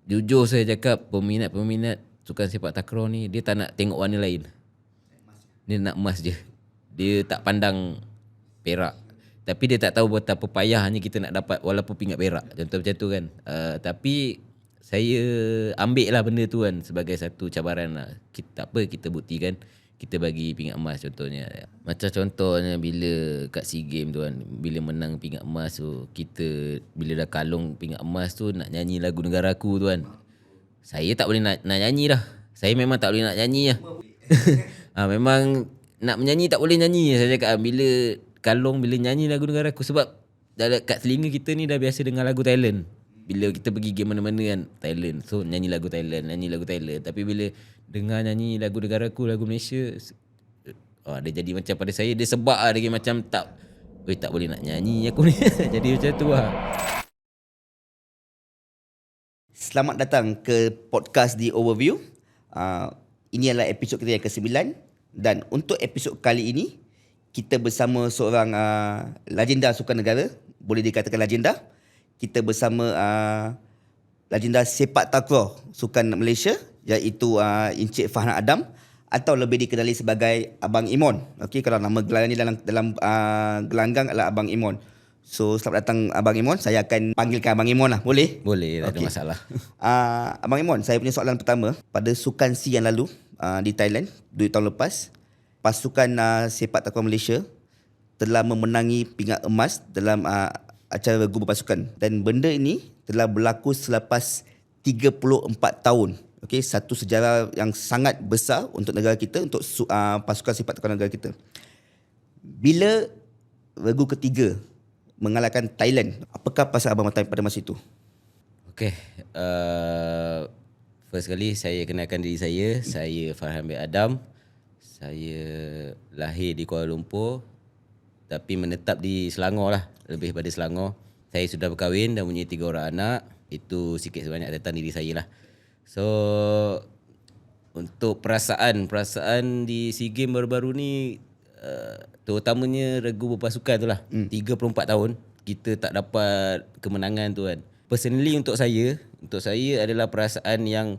jujur saya cakap, peminat-peminat sukan sepak takraw ni dia tak nak tengok warna lain. Dia nak emas je. Dia tak pandang perak. Tapi dia tak tahu betapa payahnya kita nak dapat walaupun pingat perak. Contoh macam tu kan. Tapi saya ambil lah benda tu kan sebagai satu cabaran lah. Kita, tak apa, kita buktikan. Kita bagi pingat emas contohnya. Macam contohnya bila kat SEA Games tu kan, bila menang pingat emas tu, kita bila dah kalung pingat emas tu nak nyanyi lagu negaraku tu kan. Saya tak boleh nak nyanyi dah. Saya memang tak boleh nak nyanyi lah. Memang nak menyanyi tak boleh nyanyi. Saya cakap bila kalung, bila nyanyi lagu negaraku. Sebab kat telinga kita ni dah biasa dengar lagu Thailand. Bila kita pergi game mana-mana kan, Thailand. So nyanyi lagu Thailand. Tapi bila dengar nyanyi lagu negaraku, lagu Malaysia, dia jadi macam pada saya, dia sebab lah. Dia macam tak boleh nak nyanyi aku ni. Jadi macam tu lah. Selamat datang ke podcast The Overview. Ini adalah episod kita yang ke-9. Dan untuk episod kali ini, kita bersama seorang legenda sukan negara. Boleh dikatakan legenda. Kita bersama legenda sepak takraw sukan Malaysia, iaitu Encik Farhan Adam, atau lebih dikenali sebagai Abang Imon. Okey, kalau nama gelar ni dalam gelanggang adalah Abang Imon. So selamat datang Abang Imon. Saya akan panggilkan Abang Imon lah. Boleh? Boleh, tak ada masalah. Abang Imon, saya punya soalan pertama. Pada Sukan SEA yang lalu di Thailand 2 tahun lepas, pasukan sepak takraw Malaysia telah memenangi pingat emas dalam acara regu berpasukan. Dan benda ini telah berlaku selepas 34 tahun. Okey, satu sejarah yang sangat besar untuk negara kita, untuk pasukan sepak takraw negara kita. Bila regu ketiga mengalahkan Thailand, apakah perasaan abang pada masa itu? Okay, first kali saya kenalkan diri saya. Saya Farhan bin Adam. Saya lahir di Kuala Lumpur tapi menetap di Selangor lah, lebih pada Selangor. Saya sudah berkahwin dan mempunyai 3 orang anak. Itu sikit sebanyak tentang diri saya lah. So untuk perasaan di SEA Games baru-baru ni, terutamanya regu berpasukan tu lah. 34 tahun kita tak dapat kemenangan tu kan. Personally untuk saya adalah perasaan yang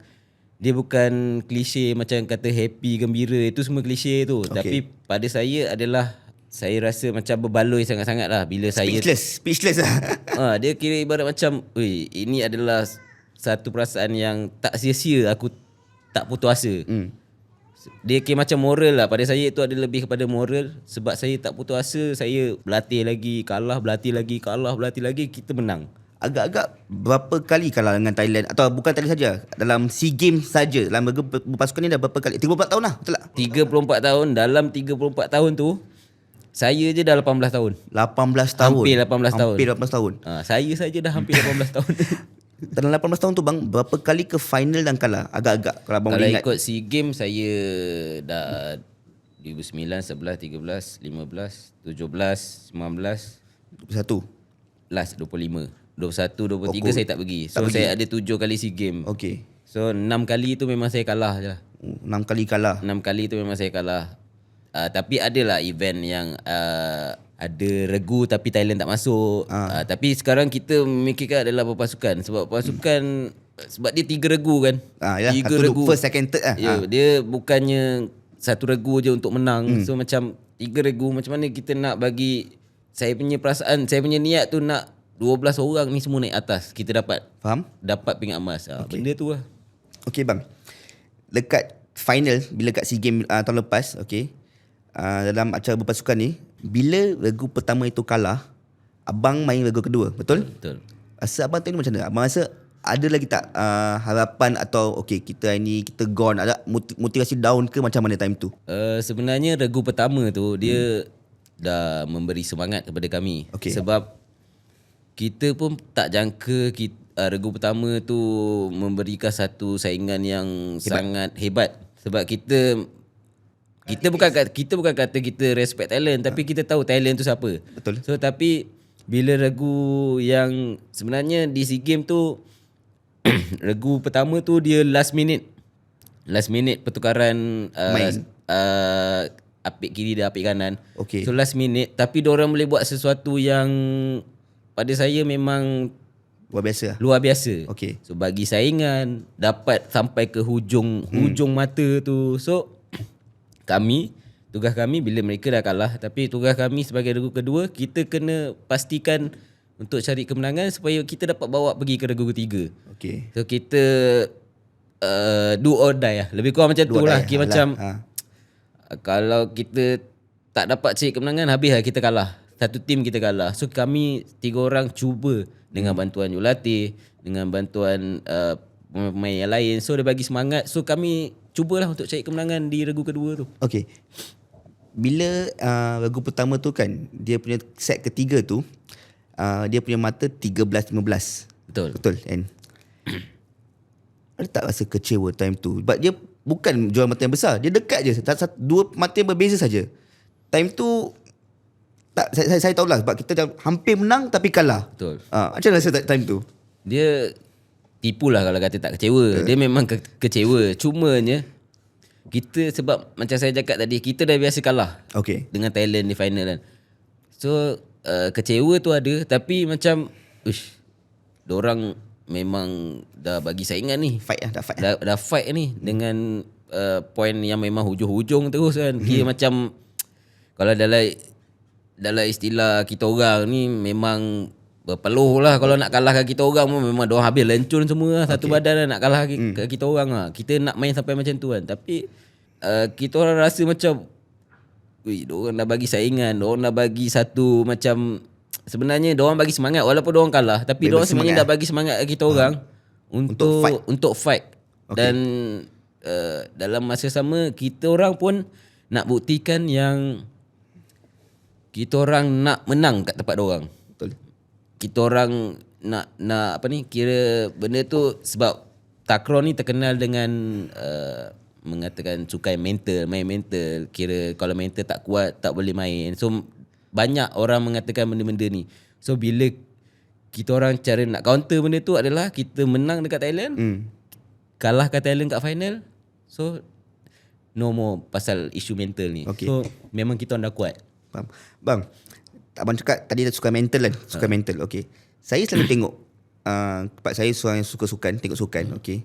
dia bukan klise macam kata happy, gembira, itu semua klise tu. Okay. Tapi pada saya adalah, saya rasa macam berbaloi sangat-sangat lah bila Speechless lah. Dia kira ibarat macam, ini adalah satu perasaan yang tak sia-sia aku tak putus asa. Dia kira macam moral lah. Pada saya itu ada lebih kepada moral. Sebab saya tak putus asa, saya berlatih lagi, berlatih lagi, kita menang. Agak-agak berapa kali kalah dengan Thailand? Atau bukan Thailand saja, dalam SEA Games saja, dalam regu berpasukan ni dah berapa kali? 34 tahun lah, betul tak? 34 tahun. Dalam 34 tahun tu, saya je dah 18 tahun. 18 tahun. Hampir 18 tahun. Hampir 18 tahun. Saya saja dah hampir 18 tahun. Dalam 18 tahun tu bang, berapa kali ke final dan kalah? Agak-agak kalau abang boleh ingat. Kalau ikut SEA Games, saya dah 2009, 11, 13, 15, 17, 19, 21. Last 25. 21, 23 saya tak pergi. So saya ada 7 kali SEA Games. Okey. So 6 kali tu memang saya kalah je lah. 6 kali kalah. 6 kali tu memang saya kalah. Tapi adalah event yang ada regu tapi Thailand tak masuk. Tapi sekarang kita memikirkan adalah berpasukan. Sebab pasukan, sebab dia 3 regu kan. 3 regu. First, second, third lah. Dia bukannya satu regu je untuk menang. So macam 3 regu, macam mana kita nak bagi, saya punya perasaan, saya punya niat tu nak 12 orang ni semua naik atas. Kita dapat pingat emas. Benda tu lah. Okey bang. Dekat final, bila kat SEA Games tahun lepas, dalam acara berpasukan ni, bila regu pertama itu kalah, abang main regu kedua, betul? Betul. Rasa abang tengok macam mana? Abang rasa ada lagi tak harapan atau kita ini kita gone, ada motivasi down ke macam mana time tu? Sebenarnya regu pertama tu dia dah memberi semangat kepada kami. Sebab kita pun tak jangka regu pertama tu memberikan satu saingan yang sangat hebat. Sebab kita bukan kata kita respect Thailand, tapi kita tahu Thailand tu siapa. Betul. So tapi bila regu yang sebenarnya di SEA Games tu regu pertama tu dia last minute pertukaran apik kiri dan apik kanan. So last minute, tapi diorang boleh buat sesuatu yang pada saya memang Luar biasa. Okey. So bagi saingan dapat sampai ke hujung mata tu. So tugas kami bila mereka dah kalah, tapi tugas kami sebagai regu kedua, kita kena pastikan untuk cari kemenangan supaya kita dapat bawa pergi ke regu ketiga. Okey. So kita do or die lah. Lebih kurang macam tu lah. Kira macam kalau kita tak dapat cari kemenangan, habis lah kita kalah. Satu tim kita kalah. So kami 3 orang cuba dengan bantuan jurulatih, dengan bantuan pemain-pemain yang lain. So dia bagi semangat. So kami cubalah untuk cari kemenangan di regu kedua tu. Okey. Bila regu pertama tu kan, dia punya set ketiga tu, dia punya mata 13-15. Betul kan? Ada tak rasa kecewa time tu? Sebab dia bukan jual mata yang besar. Dia dekat je. Dua mata yang berbeza saja. Time tu tak, saya tahulah sebab kita dah hampir menang tapi kalah. Betul. Macam mana rasa time tu? Dia tipulah kalau kata tak kecewa. Dia memang kecewa. Cumanya kita sebab macam saya cakap tadi, kita dah biasa kalah dengan Thailand di final kan. So kecewa tu ada, tapi macam diorang memang dah bagi saingan ni. Dah fight ni dengan point yang memang hujung-hujung terus kan. Kira macam kalau dalam istilah kita orang ni memang berpeluh lah. Kalau nak kalahkan kita orang pun memang diorang habis lencun semua lah. Satu badan lah nak kalah kita orang lah. Kita nak main sampai macam tu kan. Tapi kita orang rasa macam diorang dah bagi saingan, diorang dah bagi satu macam, sebenarnya diorang bagi semangat walaupun diorang kalah, tapi diorang sebenarnya dah bagi semangat kita orang untuk fight. Dan dalam masa sama kita orang pun nak buktikan yang kita orang nak menang kat tempat diorang. Betul. Kita orang nak apa ni, kira benda tu sebab takraw ni terkenal dengan mengatakan sukan mental, main mental. Kira kalau mental tak kuat tak boleh main. So banyak orang mengatakan benda-benda ni. So bila kita orang cara nak counter benda tu adalah kita menang dekat Thailand, kalahkan Thailand kat final. So no more pasal isu mental ni. So memang kita orang dah kuat. Faham. Bang, abang cakap tadi sukan mental kan? Sukan mental, okey. Saya selalu tengok, sebab saya seorang yang suka sukan, tengok sukan, okey.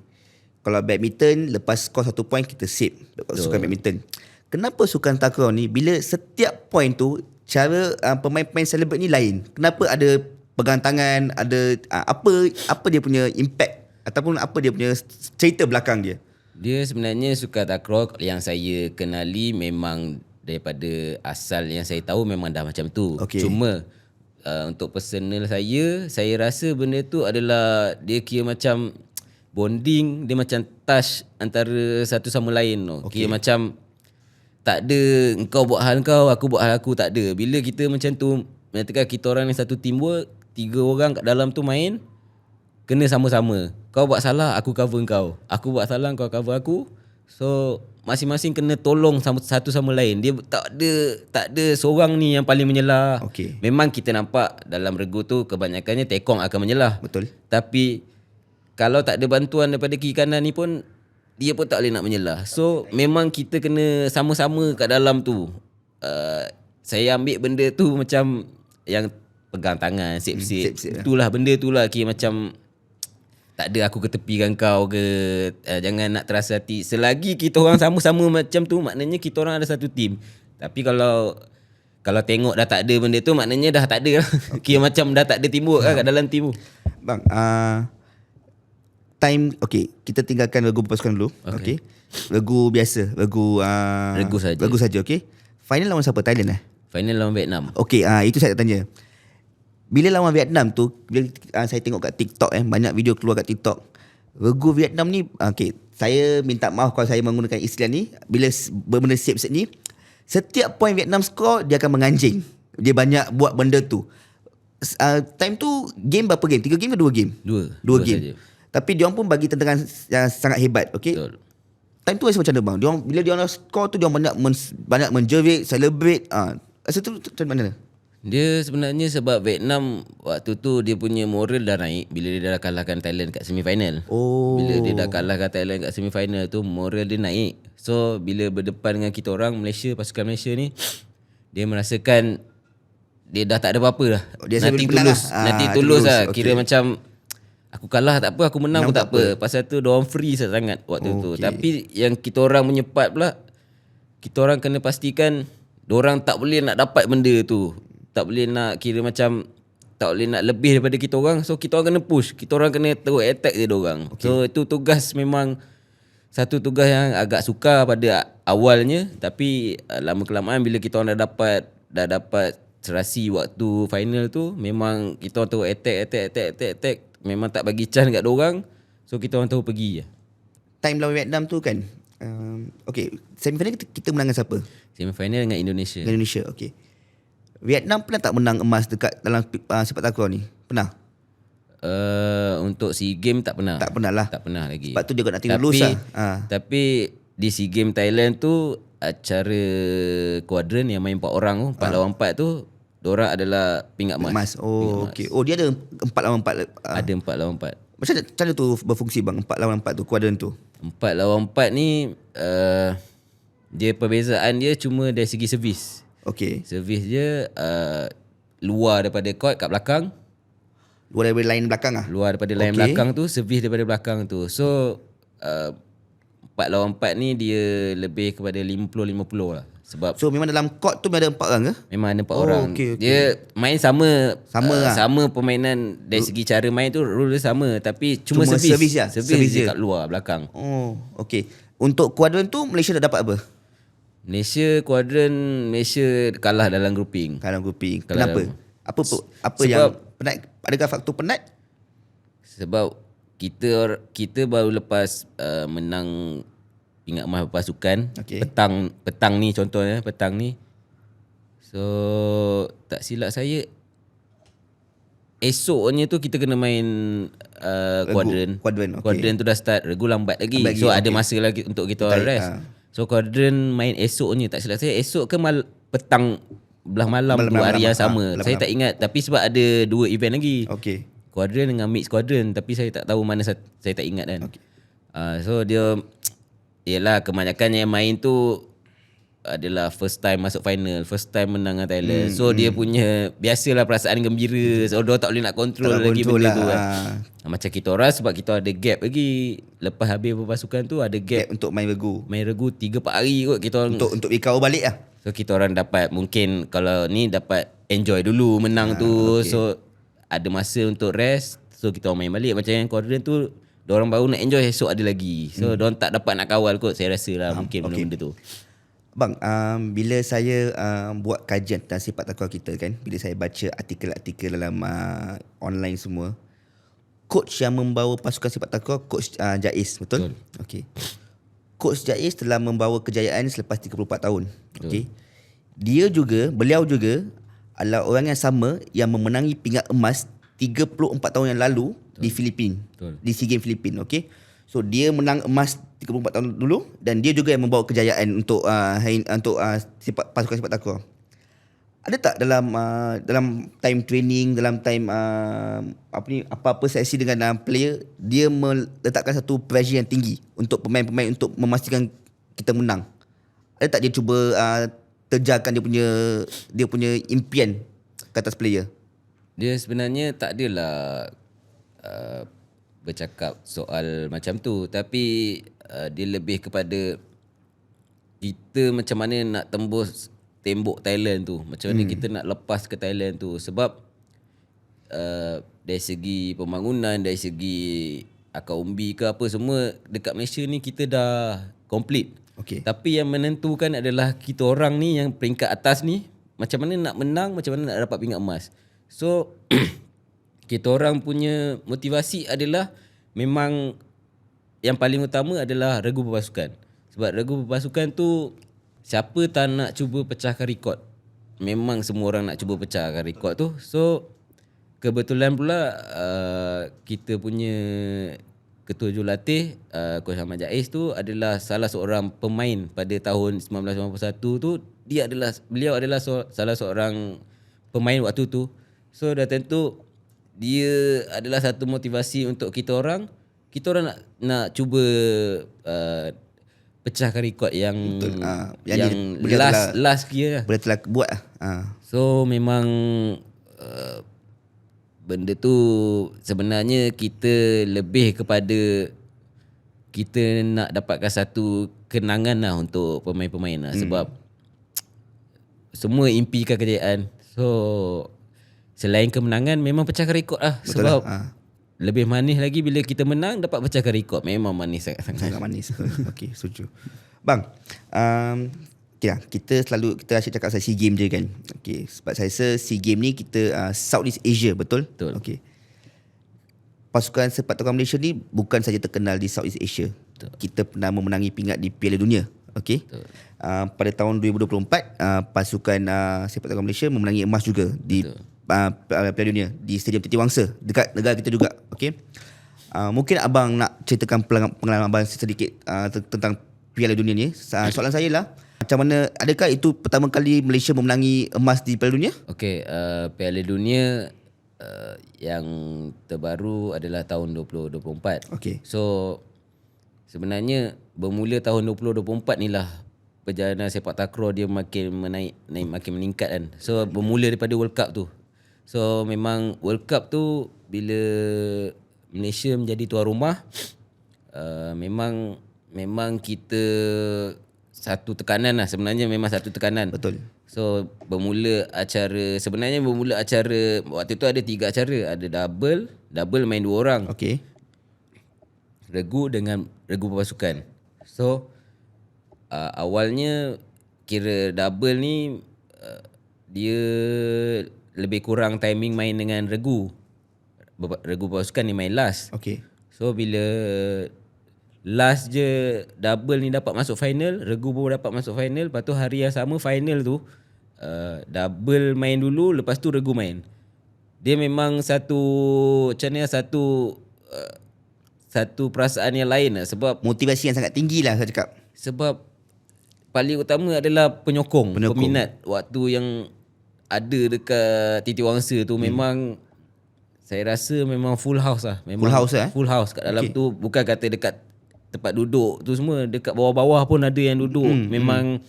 Kalau badminton, lepas skor 1 point, kita save sukan badminton. Kenapa sukan takraw ni, bila setiap point tu, cara pemain-pemain celebrate ni lain? Kenapa ada pegang tangan, ada apa dia punya impact, ataupun apa dia punya cerita belakang dia? Dia sebenarnya sukan takraw yang saya kenali memang daripada asal yang saya tahu memang dah macam tu. Cuma untuk personal saya rasa benda tu adalah dia kira macam bonding, dia macam touch antara satu sama lain tu. Kira macam tak ada engkau buat hal kau, aku buat hal aku, tak ada. Bila kita macam tu, nyatakan kita orang ni satu teamwork, 3 orang kat dalam tu main, kena sama-sama. Kau buat salah, aku cover kau. Aku buat salah, kau cover aku. So masing-masing kena tolong satu sama lain. Dia tak ada seorang ni yang paling menyelah. Memang kita nampak dalam regu tu kebanyakannya tekong akan menyelah. Betul. Tapi kalau tak ada bantuan daripada kiri kanan ni pun, dia pun tak boleh nak menyelah. So memang kita kena sama-sama kat dalam tu. Saya ambil benda tu macam yang pegang tangan, sip-sip. Itulah benda tu lah, kira macam tak ada aku ketepikan kau ke, jangan nak terasa hati. Selagi kita orang sama-sama macam tu, maknanya kita orang ada satu team. Tapi kalau tengok dah tak ada benda tu, maknanya dah tak ada lah. Kira macam dah tak ada teamwork lah kat dalam team tu. Bang, time, kita tinggalkan regu berpasukan dulu. Regu biasa, regu saja, okey. Final lawan siapa? Thailand Final lawan Vietnam. Itu saya nak tanya. Bila lawan Vietnam tu, bila saya tengok kat TikTok, banyak video keluar kat TikTok. Regu Vietnam ni, saya minta maaf kalau saya menggunakan istilah ni. Bila benda sip-sip ni, setiap point Vietnam score, dia akan menganjing. Dia banyak buat benda tu. Time tu, game berapa game? 3 game ke 2 game? 2 game saja. Tapi diorang pun bagi tentangan yang sangat hebat. Betul. Time tu rasa macam mana bang? Bila diorang score tu, diorang banyak menjerit, celebrate. Rasa tu macam mana? Dia sebenarnya sebab Vietnam waktu tu dia punya moral dah naik bila dia dah kalahkan Thailand kat semifinal. Bila dia dah kalahkan Thailand kat semifinal tu, moral dia naik. So bila berdepan dengan kita orang Malaysia, pasukan Malaysia ni, dia merasakan dia dah tak ada apa-apa lah. Nanti tulus lah. Kira macam Aku kalah tak apa, aku menang pun tak apa. Pasal tu diorang free sangat waktu tu. Tapi yang kita orang punya part pula, kita orang kena pastikan diorang tak boleh nak dapat benda tu. Tak boleh nak kira macam tak boleh nak lebih daripada kita orang. So kita orang kena push. Kita orang kena terus attack je diorang. So itu tugas memang satu tugas yang agak sukar pada awalnya, tapi lama kelamaan bila kita orang dah dapat serasi waktu final tu, memang kita orang terus attack. Memang tak bagi chance kat diorang. So kita orang terus pergi je. Time lawan Vietnam tu kan, semifinal kita menang dengan siapa? Semifinal dengan Indonesia. Indonesia, okay. Vietnam pernah tak menang emas dekat dalam sepak takraw ni? Pernah? Untuk SEA Games tak pernah. Tak pernah lah. Tak pernah lagi. Sebab tu dia nak tinggal lulus lah. Tapi di SEA Games Thailand tu, acara kuadran yang main 4 orang tu, 4 lawan 4 tu, diorang adalah pingat emas. Okey. Oh, dia ada 4 lawan 4. Ada 4 lawan 4. Macam mana tu berfungsi bang? 4 lawan 4 tu kuadran tu? 4 lawan 4 ni dia perbezaan dia cuma dari segi servis. Okey. Servis dia luar daripada court kat belakang. Luar daripada line belakang ah. Luar daripada line belakang tu, servis daripada belakang tu. So 4 lawan 4 ni dia lebih kepada 50-50 lah. Sebab So memang dalam court tu memang ada 4 orang ke? memang ada 4 orang. Okay. Dia main sama lah. sama permainan dari segi cara main tu, rule dia sama, tapi cuma servis je. servis je kat luar belakang. Oh, okey. Untuk kuadran tu Malaysia dah dapat apa? Malaysia kalah dalam grouping. Dalam grouping. Kalah Kenapa? dalam- Apa yang penat? Adakah faktor penat? Sebab kita baru lepas menang pingat emas berpasukan. Okey. Petang ni contohnya, petang ni. So tak silap saya, esoknya tu kita kena main kuadran. Kuadran, okey. Kuadran tu dah start, regu lambat lagi. Lambat lagi, So ada okey. masa lagi untuk kita orang rest. So kuadran main esoknya, tak silap saya esok ke petang belah malam tu, hari yang sama. Saya tak ingat, tapi sebab ada 2 event lagi. Okey. Kuadran dengan mix kuadran, tapi saya tak tahu mana, saya tak ingat kan. Okey. So dia, yelah, kebanyakan yang main tu adalah first time masuk final, first time menang dengan Thailand. So dia punya biasalah perasaan gembira. So dia tak boleh nak control lagi benda tu kan. Macam kita orang, sebab kita ada gap lagi. Lepas habis berpasukan tu ada gap Untuk main regu. main regu 3-4 hari kot kita orang. Untuk recover balik lah. So kita orang dapat, mungkin kalau ni dapat enjoy dulu menang tu. So ada masa untuk rest. So kita orang main balik. Macam yang kuadran tu, diorang baru nak enjoy, esok ada lagi. So diorang tak dapat nak kawal kot, saya rasa lah. Mungkin benda-benda tu. Bang, bila saya buat kajian tentang sepak takraw kita kan, bila saya baca artikel-artikel dalam online semua, coach yang membawa pasukan sepak takraw, coach Jaiz, betul? Okey. Coach Jaiz telah membawa kejayaan selepas 34 tahun. Okey. Beliau juga adalah orang yang sama yang memenangi pingat emas 34 tahun yang lalu di Filipina. Di SEA Games Filipina, okey. So dia menang emas 34 tahun dulu, dan dia juga yang membawa kejayaan untuk pasukan sepak takraw. Ada tak dalam time training, dalam time apa-apa sesi dengan player, dia meletakkan satu pressure yang tinggi untuk pemain-pemain untuk memastikan kita menang? Ada tak dia cuba terjarkan dia punya impian ke atas player? Dia sebenarnya tak adalah bercakap soal macam tu, tapi dia lebih kepada kita macam mana nak tembus tembok Thailand tu, macam mana kita nak lepas ke Thailand tu. Sebab dari segi pembangunan, dari segi akar umbi ke apa semua dekat Malaysia ni kita dah complete. Okey. Tapi yang menentukan adalah kita orang ni yang peringkat atas ni, macam mana nak menang, macam mana nak dapat pingat emas. So kita orang punya motivasi adalah memang yang paling utama adalah regu berpasukan. Sebab regu berpasukan tu, siapa tak nak cuba pecahkan rekod. Memang semua orang nak cuba pecahkan rekod tu. So kebetulan pula kita punya ketua jurulatih Coach Ahmad Jaiz tu adalah salah seorang pemain pada tahun 1991 tu. Beliau adalah salah seorang pemain waktu tu. So dah tentu dia adalah satu motivasi untuk kita orang. Kita orang nak cuba pecahkan rekod yang yang last kira lah. Boleh telah buat lah. So memang benda tu sebenarnya kita lebih kepada kita nak dapatkan satu kenangan lah untuk pemain-pemain lah. Sebab semua impikan kejayaan. So selain kemenangan memang pecahkan rekod lah. Betul sebab lah. lebih manis lagi bila kita menang dapat pecahkan rekod. Memang manis sangat-sangat. Sangat manis. Okey, setuju. Bang, okay lah, kita asyik cakap pasal SEA Games je kan. Okay, sebab saya rasa SEA Games ni kita Southeast Asia, betul? Betul. Okay. Pasukan sepak takraw Malaysia ni bukan saja terkenal di Southeast Asia. Betul. Kita pernah memenangi pingat di Piala Dunia. Okay. Pada tahun 2024, pasukan sepak takraw Malaysia memenangi emas juga di Piala Dunia di Stadium Titi Wangsa dekat negara kita juga. Okay. Mungkin abang nak ceritakan pengalaman abang sedikit tentang Piala Dunia ni. Soalan saya lah, macam mana, adakah itu pertama kali Malaysia memenangi emas di Piala Dunia? Okey, Piala Dunia yang terbaru adalah tahun 2024. Okey. So sebenarnya bermula tahun 2024 ni lah perjalanan sepak takraw dia makin makin meningkat kan. So bermula daripada World Cup tu. So memang World Cup tu bila Malaysia menjadi tuan rumah, memang kita satu tekanan lah, sebenarnya memang satu tekanan. Betul. So bermula acara waktu tu ada 3 acara. Ada double main 2 orang, Okey. regu dengan regu berpasukan. So awalnya kira double ni dia lebih kurang timing main dengan regu berpasukan ni main last. Okey. So bila last je double ni dapat masuk final, regu baru dapat masuk final. Lepas tu hari yang sama final tu double main dulu, lepas tu regu main. Dia memang satu perasaan yang lain lah. Sebab Motivasi yang sangat tinggi lah saya cakap. Sebab paling utama adalah penyokong. Peminat. Waktu yang ada dekat Titi Wangsa tu memang saya rasa memang full house lah. Memang Full house lah, Full house kat dalam tu. Bukan kata dekat tempat duduk tu semua, dekat bawah-bawah pun ada yang duduk. Memang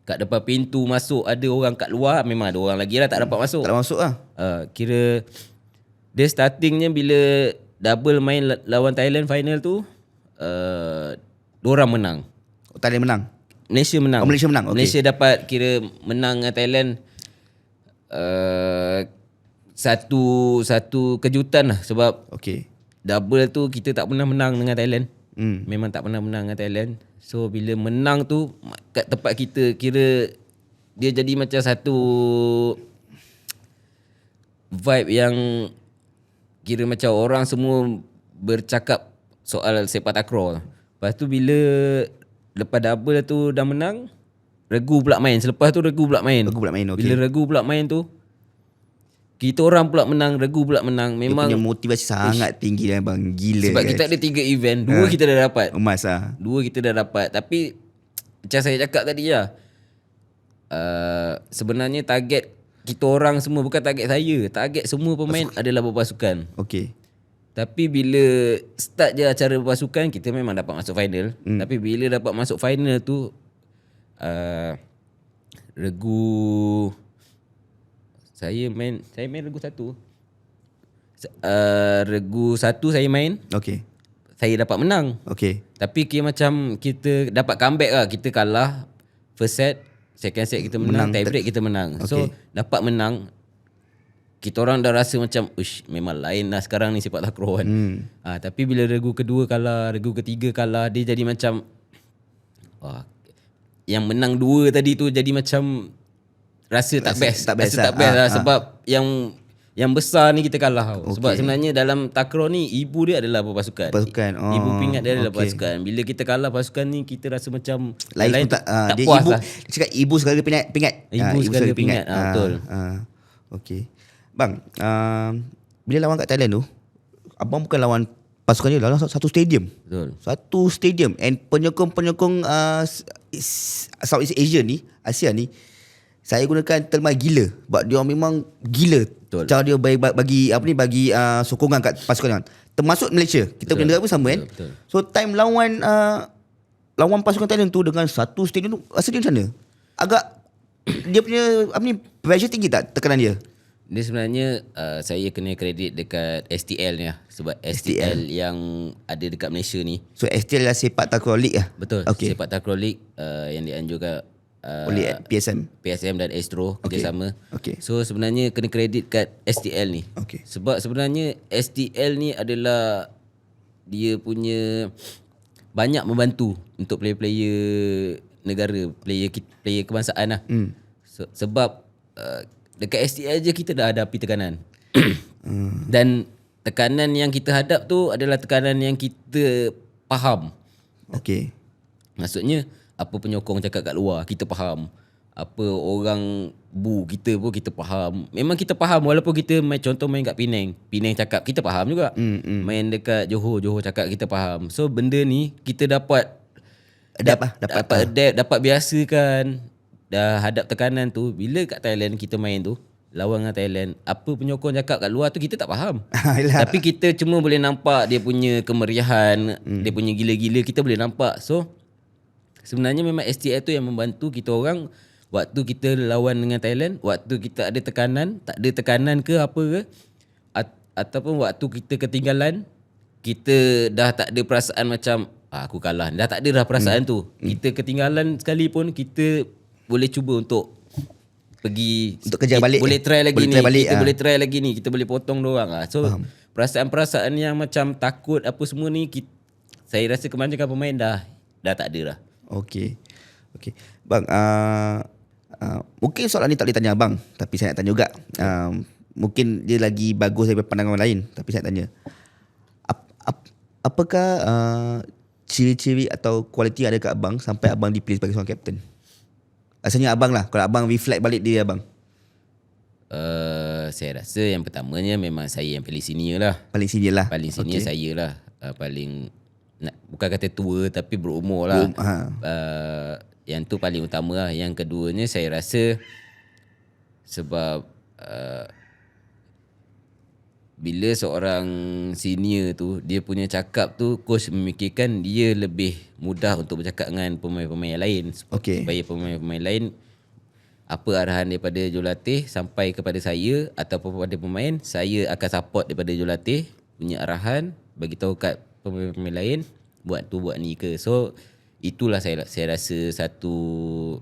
kat depan pintu masuk ada orang, kat luar memang ada orang lagi lah tak dapat masuk. Tak ada masuk lah. Kira dia startingnya bila double main lawan Thailand final tu, diorang menang. Thailand menang. Malaysia menang. Oh, Malaysia menang. Okay. Malaysia dapat kira menang dengan Thailand. Satu kejutan lah. Sebab Okey. double tu kita tak pernah menang dengan Thailand. Memang tak pernah menang dengan Thailand. So bila menang tu kat tempat kita, kira dia jadi macam satu vibe yang kira macam orang semua bercakap soal sepak takraw. Lepas tu bila lepas double tu dah menang, regu pula main. Selepas tu regu pula main. Okey. Bila regu pula main tu, kita orang pula menang, regu pula menang. Memang dia punya motivasi sangat tinggi dah bang. Gila. sebab kita ada 3 event, 2 kita dah dapat. Emas lah. 2 kita dah dapat. Tapi macam saya cakap tadi lah, sebenarnya target kita orang semua, bukan target saya, target semua pemain adalah berpasukan. Okey. Tapi bila start je acara berpasukan, kita memang dapat masuk final. Tapi bila dapat masuk final tu, regu saya main regu 1. Regu 1 saya main, Okey. saya dapat menang. Okey. Tapi kira macam kita dapat comeback lah. Kita kalah first set, second set kita menang, tie break kita menang. So dapat menang, kita orang dah rasa macam memang lain lah sekarang ni sepak takraw kan. Tapi bila regu kedua kalah, regu ketiga kalah, dia jadi macam yang menang 2 tadi tu jadi macam rasa tak best. Rasa tak best lah. Sebab yang besar ni kita kalah. Sebab sebenarnya dalam takraw ni ibu dia adalah berpasukan. Ibu pingat dia adalah pasukan. Bila kita kalah pasukan ni, kita rasa macam lain tak dia puas ibu lah. cakap ibu segala pingat. Ibu segala pingat. Betul. Okey. Bang, bila lawan kat Thailand tu, abang bukan lawan pasukan dia, lawan satu stadium. Betul. Satu stadium, and penyokong Southeast Asia ni, Asia ni, saya gunakan terma gila. Sebab dia memang gila. Betul. Cara dia bagi sokongan kat pasukan dia. Termasuk Malaysia. Kita punya negara pun sama kan. Betul. So time lawan pasukan Thailand tu dengan satu stadium tu, rasa dia macam mana? Agak dia punya pressure tinggi tak tekanan dia? Dia sebenarnya saya kena kredit dekat STL ni lah. Sebab STL yang ada dekat Malaysia ni. So STL adalah Sepak Takraw League lah? Betul. Okay. Sepak Takraw League yang dianjurkan oleh PSM. PSM dan Astro kerjasama. Okay. So sebenarnya kena kredit kat STL ni. Okay. Sebab sebenarnya STL ni adalah dia punya banyak membantu untuk player-player negara, player kebangsaan lah. Sebab dekat STL je kita dah hadapi tekanan. Dan tekanan yang kita hadap tu adalah tekanan yang kita faham. Okay. Maksudnya apa penyokong cakap kat luar kita faham. Apa orang kita pun kita faham. Memang kita faham walaupun kita contoh main kat Penang cakap kita faham juga. Main dekat Johor cakap kita faham. So benda ni kita dapat dapat biasakan. Dah hadap tekanan tu. Bila kat Thailand kita main tu, lawan dengan Thailand, apa penyokong cakap kat luar tu kita tak faham. Tapi kita cuma boleh nampak dia punya kemeriahan, dia punya gila-gila kita boleh nampak. So sebenarnya memang STL tu yang membantu kita orang waktu kita lawan dengan Thailand, waktu kita ada tekanan, tak ada tekanan ke apa ke, ataupun waktu kita ketinggalan, kita dah tak ada perasaan macam aku kalah. Dah tak ada dah perasaan tu. Kita ketinggalan sekali pun kita boleh cuba untuk pergi untuk kejar balik. Boleh try lagi boleh ni. Try balik, kita boleh try lagi ni. Kita boleh potong diorang lah. So perasaan-perasaan yang macam takut apa semua ni saya rasa kebanyakan pemain dah tak ada dah. Okay. Bang, mungkin soalan ni tak boleh tanya abang, tapi saya nak tanya juga. Mungkin dia lagi bagus daripada pandangan orang lain, tapi saya nak tanya. Apakah ciri-ciri atau kualiti yang ada kat abang sampai abang dipilih sebagai seorang kapten? Rasanya abang lah, kalau abang reflect balik diri abang. Saya rasa yang pertamanya memang saya yang paling senior lah. Paling senior lah. Paling senior saya lah. Paling bukan kata tua tapi berumur lah. Yang tu paling utama lah. Yang keduanya saya rasa sebab bila seorang senior tu dia punya cakap tu, coach memikirkan dia lebih mudah untuk bercakap dengan pemain-pemain lain. Supaya pemain-pemain lain apa arahan daripada jurulatih sampai kepada saya ataupun kepada pemain, saya akan support daripada jurulatih punya arahan, bagi tahu kat pemain-pemain lain buat tu buat ni ke. So itulah saya rasa satu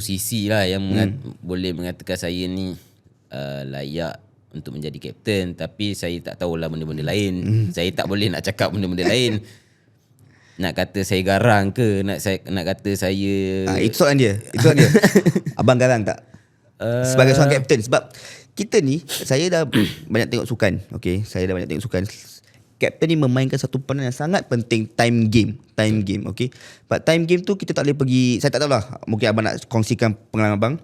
sisi lah yang boleh mengatakan saya ni layak untuk menjadi kapten. Tapi saya tak tahulah benda-benda lain. Saya tak boleh nak cakap benda-benda lain. Nak kata saya garang ke, nak kata saya itu soalan dia. Abang garang tak? Sebagai seorang kapten. Sebab kita ni, saya dah banyak tengok sukan. Okay, saya dah banyak tengok sukan. Kapten ni memainkan satu peranan yang sangat penting, time game. Okay. But time game tu kita tak boleh pergi, saya tak tahulah, mungkin abang nak kongsikan pengalaman abang.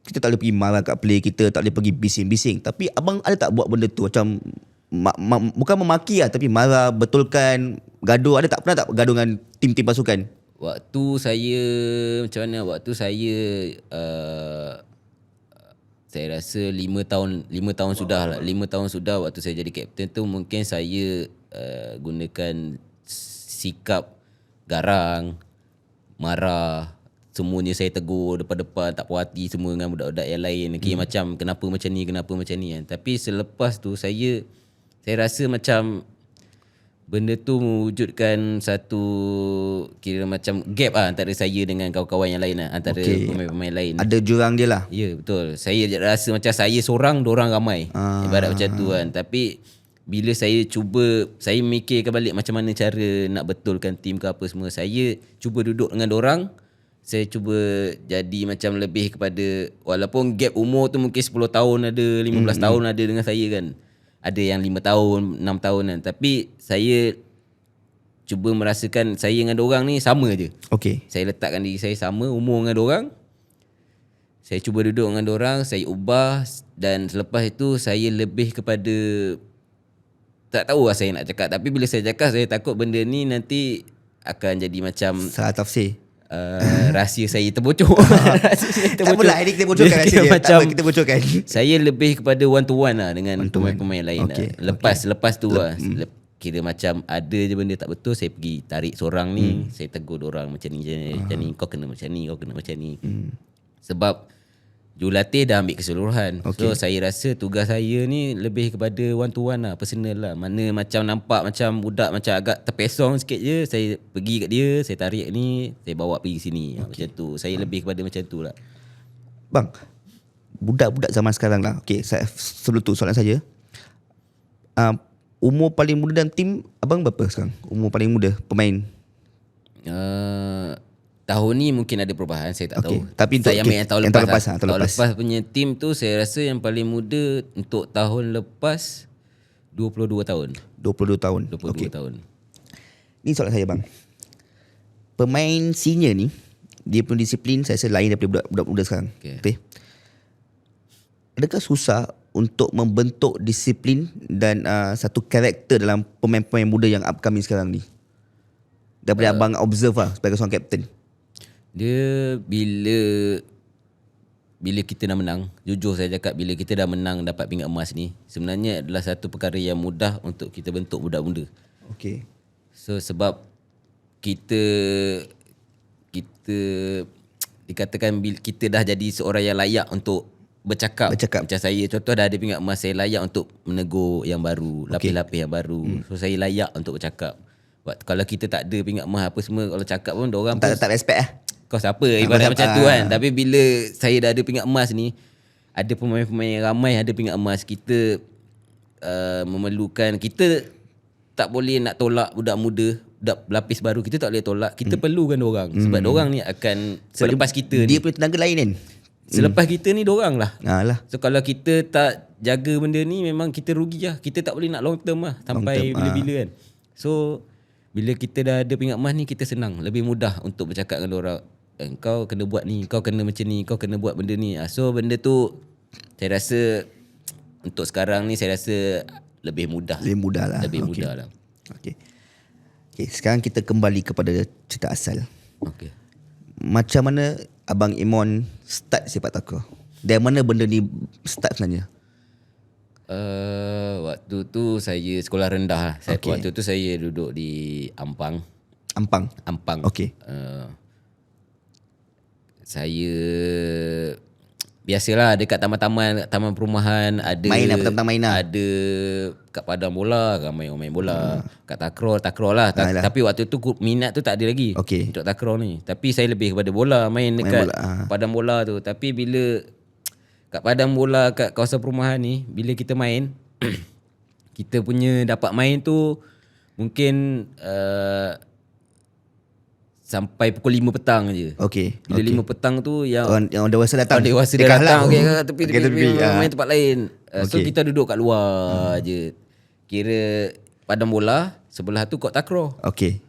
Kita tak boleh pergi marah kat player kita, tak boleh pergi bising-bising. Tapi abang ada tak buat benda tu macam bukan memaki lah, tapi marah, betulkan, gaduh? Ada tak? Pernah tak gaduh dengan tim-tim pasukan? Waktu saya macam mana? Waktu saya saya rasa 5 tahun sudah lah. 5 tahun sudah waktu saya jadi kapten tu, mungkin saya gunakan sikap garang, marah, semuanya saya tegur depan-depan, tak puas hati semua dengan budak-budak yang lain. Okay, macam kenapa macam ni kan. Tapi selepas tu saya rasa macam benda tu mewujudkan satu kira macam gap lah antara saya dengan kawan-kawan yang lain lah, antara pemain-pemain lain. Ada jurang dia lah. Ya, betul. Saya rasa macam saya seorang, dorang ramai. Ibarat macam tu kan. Tapi bila saya mikirkan balik macam mana cara nak betulkan tim ke apa semua, saya cuba duduk dengan dorang. Saya cuba jadi macam lebih kepada, walaupun gap umur tu mungkin 10 tahun ada, 15 tahun ada dengan saya kan. Ada yang 5 tahun, 6 tahun kan. Tapi saya cuba merasakan saya dengan dorang ni sama je. Okay. Saya letakkan diri saya sama umur dengan dorang. Saya cuba duduk dengan dorang, saya ubah. Dan selepas itu saya lebih kepada, tak tahu lah saya nak cakap. Tapi bila saya cakap, saya takut benda ni nanti akan jadi macam salah tafsir. Rahsia saya terbocor. Tak apalah, ini kita bocorkan rahsia dia. Macam kita bocorkan. Saya lebih kepada one to one lah dengan pemain-pemain lain. Lepas tu lah. Kira macam ada je benda tak betul, saya pergi tarik seorang ni, saya tegur orang macam ni, kau kena macam ni, kau kena macam ni. Sebab jurulatih dah ambil keseluruhan. Okay. So saya rasa tugas saya ni lebih kepada one to one lah, personal lah. Mana macam nampak macam budak macam agak terpesong sikit je, saya pergi kat dia, saya tarik ni, saya bawa pergi sini. Macam tu. Saya lebih kepada macam tu lah. Bang, budak-budak zaman sekarang lah. Okay, sebelum tu soalan saya. Umur paling muda dalam tim abang berapa sekarang? Umur paling muda pemain? Tahun ni mungkin ada perubahan, saya tak tahu. Tapi untuk saya ambil yang tahun yang lepas, tahun tahun lepas. lepas punya tim tu saya rasa yang paling muda untuk tahun lepas 22 tahun. 22 tahun. 22 tahun. Ni soalan saya bang. Pemain senior ni, dia punya disiplin saya rasa lain daripada budak muda sekarang. Okay. Adakah susah untuk membentuk disiplin dan satu karakter dalam pemain-pemain muda yang upcoming sekarang ni? Daripada abang observe lah sebagai seorang kapten. Dia bila kita dah menang, jujur saya cakap, bila kita dah menang dapat pingat emas ni, sebenarnya adalah satu perkara yang mudah untuk kita bentuk budak muda. Okay. So sebab kita dikatakan kita dah jadi seorang yang layak untuk bercakap. Macam saya contoh dah ada pingat emas, saya layak untuk menegur yang baru, lapis-lapis yang baru. So saya layak untuk bercakap. Kalau kita tak ada pingat emas apa semua, kalau cakap pun orang pun tak respect lah. Kau siapa ibarat macam tu kan. Tapi bila saya dah ada pingat emas ni, ada pemain-pemain yang ramai ada pingat emas, kita memerlukan, kita tak boleh nak tolak budak muda, budak lapis baru, kita tak boleh tolak. Kita perlukan diorang sebab diorang ni akan selepas kita dia ni, punya tenaga lain kan. selepas kita ni diorang lah. Lah. So kalau kita tak jaga benda ni, memang kita rugi lah. Kita tak boleh nak long term lah sampai bila-bila kan. So bila kita dah ada pingat emas ni, kita senang, lebih mudah untuk bercakap dengan diorang. Kau kena buat ni, kau kena macam ni, kau kena buat benda ni. So benda tu saya rasa untuk sekarang ni saya rasa lebih mudah. Lebih mudah lah. Mudah lah. Okay, sekarang kita kembali kepada cerita asal. Okay. Macam mana Abang Imon start sepak takraw? Dari mana benda ni start sebenarnya? Waktu tu saya sekolah rendah lah. Waktu tu saya duduk di Ampang. Okay. Saya biasalah dekat taman perumahan ada main lah, petang-petang main lah. Ada kat padang bola ramai orang main bola. Kat takraw lah. Tapi waktu tu minat tu tak ada lagi untuk takraw ni. Tapi saya lebih kepada bola, main dekat padang bola tu. Tapi bila kat padang bola kat kawasan perumahan ni, bila kita main kita punya dapat main tu mungkin sampai pukul 5 petang je. Bila 5 petang tu yang orang dewasa datang. Orang dewasa dah datang. Tepi main tempat lain. So kita duduk kat luar je. Kira padang bola, sebelah tu kot takraw.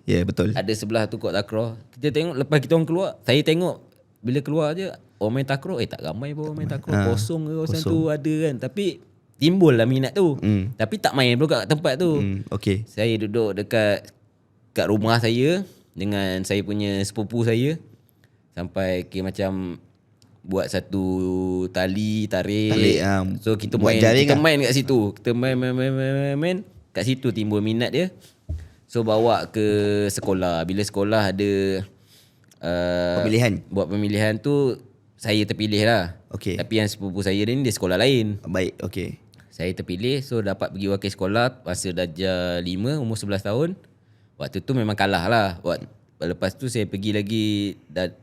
Betul. Ada sebelah tu kot takraw. Kita tengok lepas kita orang keluar, saya tengok bila keluar je orang main takraw, tak ramai pun orang main takraw. Kosong ke kawasan tu ada kan. Tapi timbul lah minat tu. Tapi tak main pun kat tempat tu. Saya duduk kat rumah saya dengan saya punya sepupu saya, sampai macam buat satu tali tarik. So kita main kat situ. Kita main kat situ, timbul minat dia. So bawa ke sekolah. Bila sekolah ada buat pemilihan tu, saya terpilih lah. Tapi yang sepupu saya ni dia sekolah lain. Saya terpilih, so dapat pergi wakil sekolah masa darjah 5, umur 11 tahun. Waktu tu memang kalah lah. Lepas tu saya pergi lagi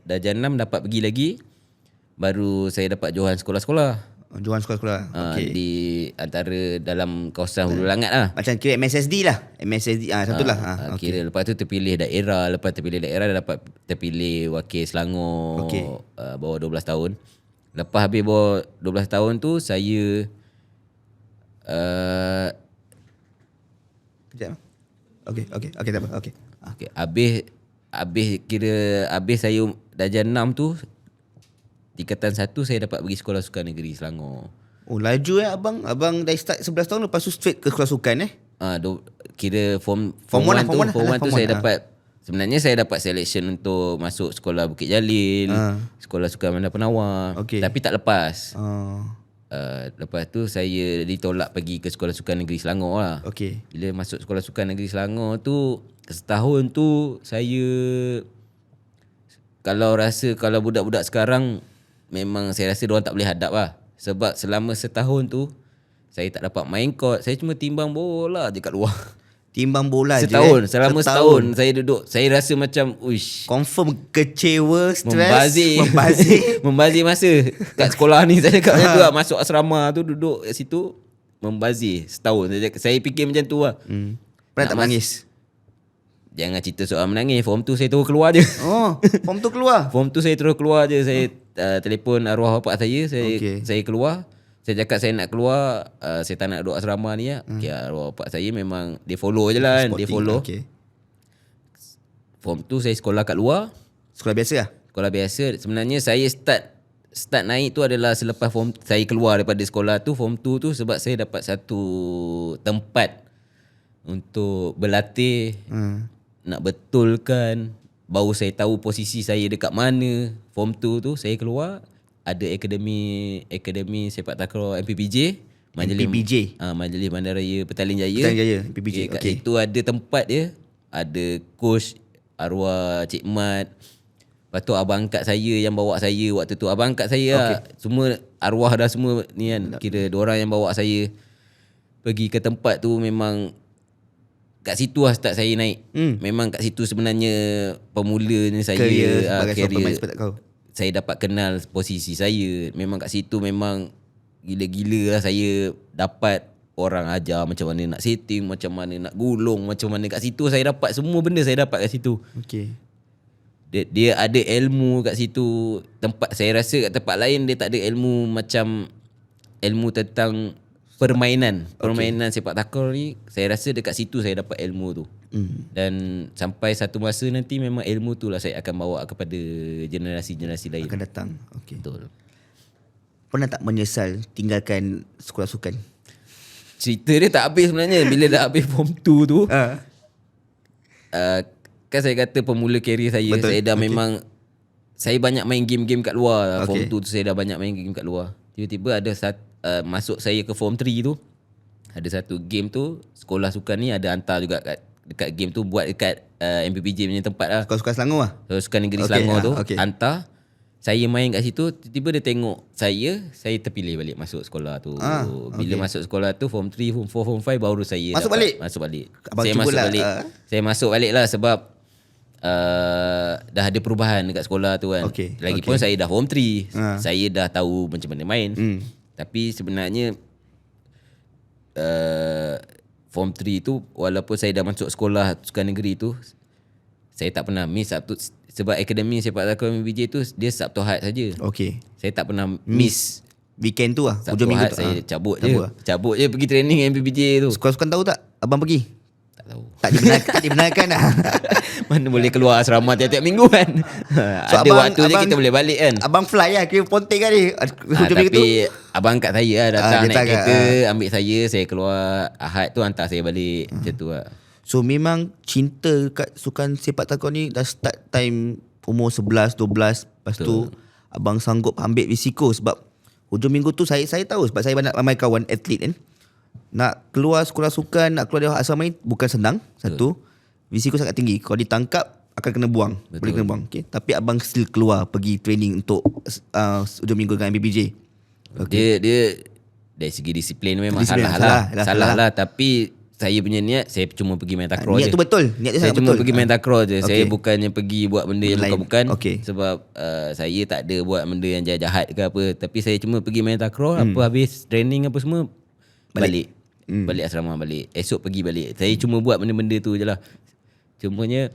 darjah 6, dapat pergi lagi. Baru saya dapat johan sekolah-sekolah. Di antara dalam kawasan Hulu Langat lah. Macam kira MSSD lah. Satu lah. Kira lepas tu terpilih daerah. Lepas terpilih daerah dah dapat terpilih wakil Selangor. Bawah 12 tahun. Lepas habis bawah 12 tahun tu saya Kejap. Tak apa. Habis saya darjah 6 tu, tingkatan 1 saya dapat pergi sekolah sukan negeri Selangor. Laju abang. Abang dah start 11 tahun lepas tu straight ke sekolah sukan Kira form 1 tu saya dapat. Sebenarnya saya dapat selection untuk masuk sekolah Bukit Jalil, sekolah sukan Bandar Penawar. Tapi tak lepas. Lepas tu saya ditolak pergi ke sekolah sukan negeri Selangor lah. Bila masuk sekolah sukan negeri Selangor tu, setahun tu saya, kalau budak-budak sekarang memang saya rasa diorang tak boleh hadap lah. Sebab selama setahun tu saya tak dapat main court. Saya cuma timbang bola je kat luar. Timbang bola Setahun, je. selama setahun saya duduk. Saya rasa macam uish, Confirm kecewa, stres, membazir membazir masa kat sekolah ni. Saya cakap macam tu lah. Masuk asrama tu duduk kat situ membazir setahun. Saya fikir macam tu lah. Pernah tak menangis? Jangan cerita soal menangis. Form tu saya terus keluar je. Oh, form tu keluar. Form tu saya terus keluar je. Saya telefon arwah bapak saya. Saya keluar. Saya cakap saya nak keluar, saya tak nak duduk asrama ni lah. Okay, arwah bapak saya memang dia follow je lah kan. Dia follow. Okay. Form tu saya sekolah kat luar. Sekolah biasa lah? Sekolah biasa. Sebenarnya saya start naik tu adalah selepas form saya keluar daripada sekolah tu, form 2 tu, sebab saya dapat satu tempat untuk berlatih, nak betulkan, baru saya tahu posisi saya dekat mana. Form 2 tu saya keluar, ada akademi sepak takraw MPPJ, MPPJ? Majlis Bandaraya Petaling Jaya. Petaling Jaya, MPPJ. Kat situ ada tempat dia, ada coach arwah Cik Mat. Lepas tu abang angkat saya yang bawa saya waktu tu. Abang angkat saya lah. Semua arwah dah semua ni kan. Kira diorang yang bawa saya pergi ke tempat tu. Memang kat situ lah start saya naik. Memang kat situ sebenarnya pemulanya saya. Career sepak takraw. Saya dapat kenal posisi saya. Memang kat situ memang gila-gila lah saya dapat orang ajar macam mana nak setting, macam mana nak gulung, macam mana kat situ saya dapat semua benda saya dapat kat situ. Okay. Dia ada ilmu kat situ. Tempat saya rasa kat tempat lain dia tak ada ilmu macam ilmu tentang permainan sepak takraw ni. Saya rasa dekat situ saya dapat ilmu tu. Dan sampai satu masa nanti memang ilmu tu lah saya akan bawa kepada generasi-generasi lain akan datang. Okay. Betul. Pernah tak menyesal tinggalkan sekolah sukan? Cerita dia tak habis sebenarnya. Bila dah habis form 2 tu, kan saya kata pemula career saya. Betul. Saya dah memang saya banyak main game-game kat luar. Form 2 tu saya dah banyak main game kat luar. Tiba-tiba ada masuk saya ke form 3 tu, ada satu game tu, sekolah sukan ni ada hantar juga dekat game tu, buat dekat MPPJ punya tempat lah. Sekolah sukan Selangor lah? Sekolah sukan negeri Selangor tu, hantar. Saya main kat situ, tiba-tiba dia tengok saya terpilih balik masuk sekolah tu. Bila masuk sekolah tu form 3, form 4, form 5 baru saya masuk balik. Saya masuk balik. Saya masuk balik lah sebab dah ada perubahan dekat sekolah tu kan. Lagipun saya dah form 3. Saya dah tahu macam mana main. Tapi sebenarnya form 3 tu, walaupun saya dah masuk sekolah sukan negeri tu, saya tak pernah miss Sabtu. Sebab akademi sepak takraw MPPJ tu dia Sabtu Ahad saja. Saya tak pernah miss weekend tu lah. Sabtu Ahad saya cabut je pergi training MPPJ tu. Sekolah sukan tahu tak abang pergi? Tak tahu. Tak dibenarkan lah. Mana boleh keluar asrama tiap-tiap minggu kan. So ada waktu je kita boleh balik kan. Abang fly lah, kira Ponting kan ni. Tapi abang kat saya lah, datang naik kereta, ambil saya keluar. Ahad tu hantar saya balik. Macam tu lah. So memang cinta kat sukan sepak takraw ni dah start time umur 11, 12. Lepas tu abang sanggup ambil risiko sebab hujung minggu tu saya tahu sebab saya banyak ramai kawan atlet kan. Nak keluar sekolah sukan, nak keluar dari asrama ni bukan senang. Satu, risiko sangat tinggi. Kalau ditangkap akan kena buang. Boleh kena buang. Okay. Tapi abang still keluar pergi training untuk hujung minggu dengan MPPJ. Dia dari segi disiplin memang salah lah. Tapi saya punya niat, saya cuma pergi main takraw je. Niat tu betul. Niat dia saya sangat cuma betul. Pergi main takraw je. Saya bukannya pergi buat benda yang bukan-bukan. Sebab saya tak ada buat benda yang jahat ke apa. Tapi saya cuma pergi main takraw. Apa habis training apa semua, balik. Balik asrama balik. Esok pergi balik. Saya cuma buat benda-benda tu je lah. Cumanya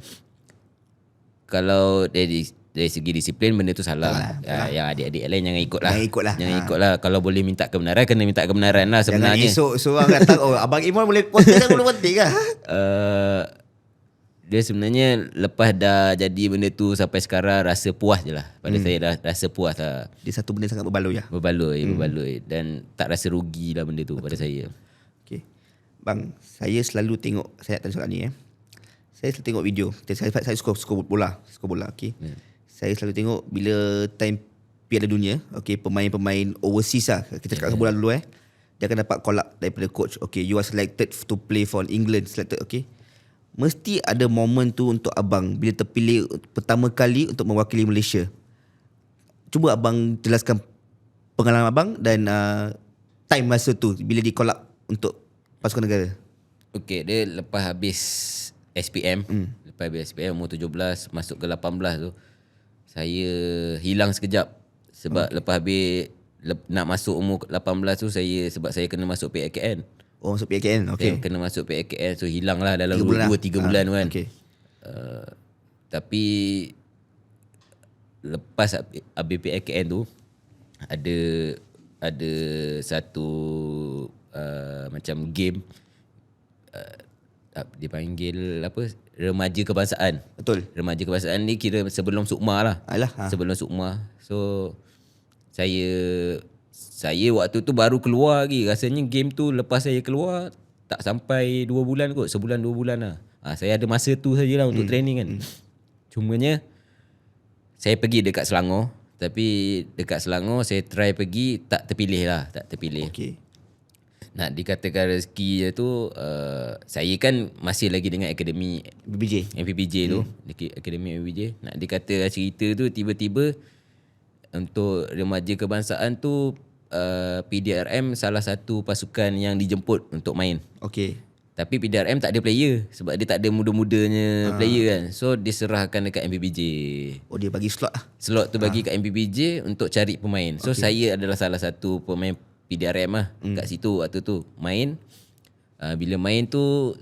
kalau dari segi disiplin benda tu salah. Yang adik-adik lain jangan ikut lah. Jangan ikut lah. Kalau boleh minta kebenaran, kena minta kebenaran lah sebenarnya. Jangan esok seorang datang, Abang Imran boleh posting kan, boleh penting lah. Dia sebenarnya lepas dah jadi benda tu sampai sekarang rasa puas je lah. Pada saya dah rasa puas lah. Dia satu benda sangat berbaloi lah. Berbaloi. Dan tak rasa rugi lah benda tu. Betul. Pada saya. Okay. Bang, saya selalu tengok, saya nak tanya soalan ni saya selalu tengok video. Saya suka bola. Okay. Saya selalu tengok bila time Piala Dunia, pemain-pemain overseas lah. Kita cakap bola dulu dia akan dapat call up daripada coach. You are selected to play for England. Mesti ada momen tu untuk abang bila terpilih pertama kali untuk mewakili Malaysia. cuba abang jelaskan pengalaman abang dan time masa tu bila di call up untuk pasukan negara. Okay, dia lepas habis SPM, lepas habis SPM umur 17 masuk ke 18 tu, saya hilang sekejap sebab lepas habis nak masuk umur 18 tu sebab saya kena masuk PAKN. Oh, masuk PAKN. Saya Okay. kena masuk PAKN, so hilang lah dalam 3 bulan 2-3 bulan tu kan. Okay. Tapi lepas habis PAKN tu ada satu macam game dia panggil apa, remaja kebangsaan. Betul. Remaja kebangsaan ni kira sebelum Sukma lah. Alah. Sebelum Sukma. So saya waktu tu baru keluar lagi. Rasanya game tu lepas saya keluar tak sampai 2 bulan kot. Sebulan 2 bulan lah. Saya ada masa tu sajalah untuk training kan. Cumanya saya pergi dekat Selangor. Tapi dekat Selangor saya try pergi, tak terpilih. Okay. Nak dikatakan rezeki je tu, saya kan masih lagi dengan akademi BBJ. MPPJ tu, akademi MPPJ. Nak dikatakan cerita tu, tiba-tiba untuk remaja kebangsaan tu, PDRM salah satu pasukan yang dijemput untuk main. Okay. Tapi PDRM tak ada player sebab dia tak ada muda-mudanya player kan. So diserahkan dekat MPPJ. Oh, dia bagi slot lah. Slot tu bagi kat MPPJ untuk cari pemain. So saya adalah salah satu pemain PDRM lah kat situ waktu tu main. Bila main tu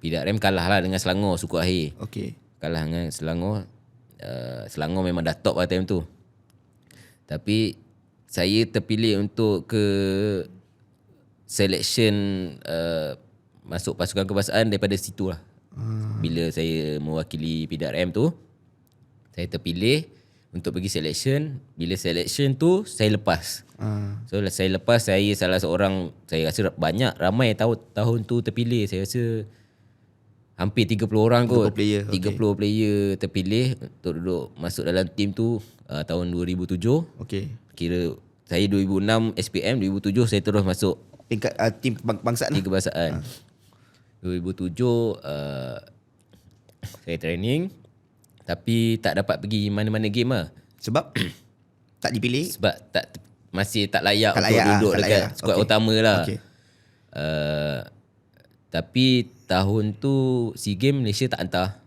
PDRM kalah lah dengan Selangor suku akhir. Okay. Kalah dengan Selangor. Selangor memang dah top lah time tu. Tapi saya terpilih untuk ke selection masuk pasukan kebangsaan daripada situ lah. Bila saya mewakili PDRM tu, saya terpilih untuk pergi selection. Bila selection tu saya lepas. So saya lepas, saya salah seorang, saya rasa ramai tahun tu terpilih. Saya rasa hampir 30 orang kot. 30 player. 30 player terpilih untuk duduk masuk dalam tim tu tahun 2007. Okay. Kira saya 2006 SPM, 2007 saya terus masuk Tingkat tim kebangsaan Tim lah. kebangsaan. 2007 saya training tapi tak dapat pergi mana-mana game lah. Sebab tak dipilih. Sebab masih tak layak Tak untuk layak duduk tak dekat layak. skuad Okay. utama lah. Okay. Tapi tahun tu SEA Games Malaysia tak hantar.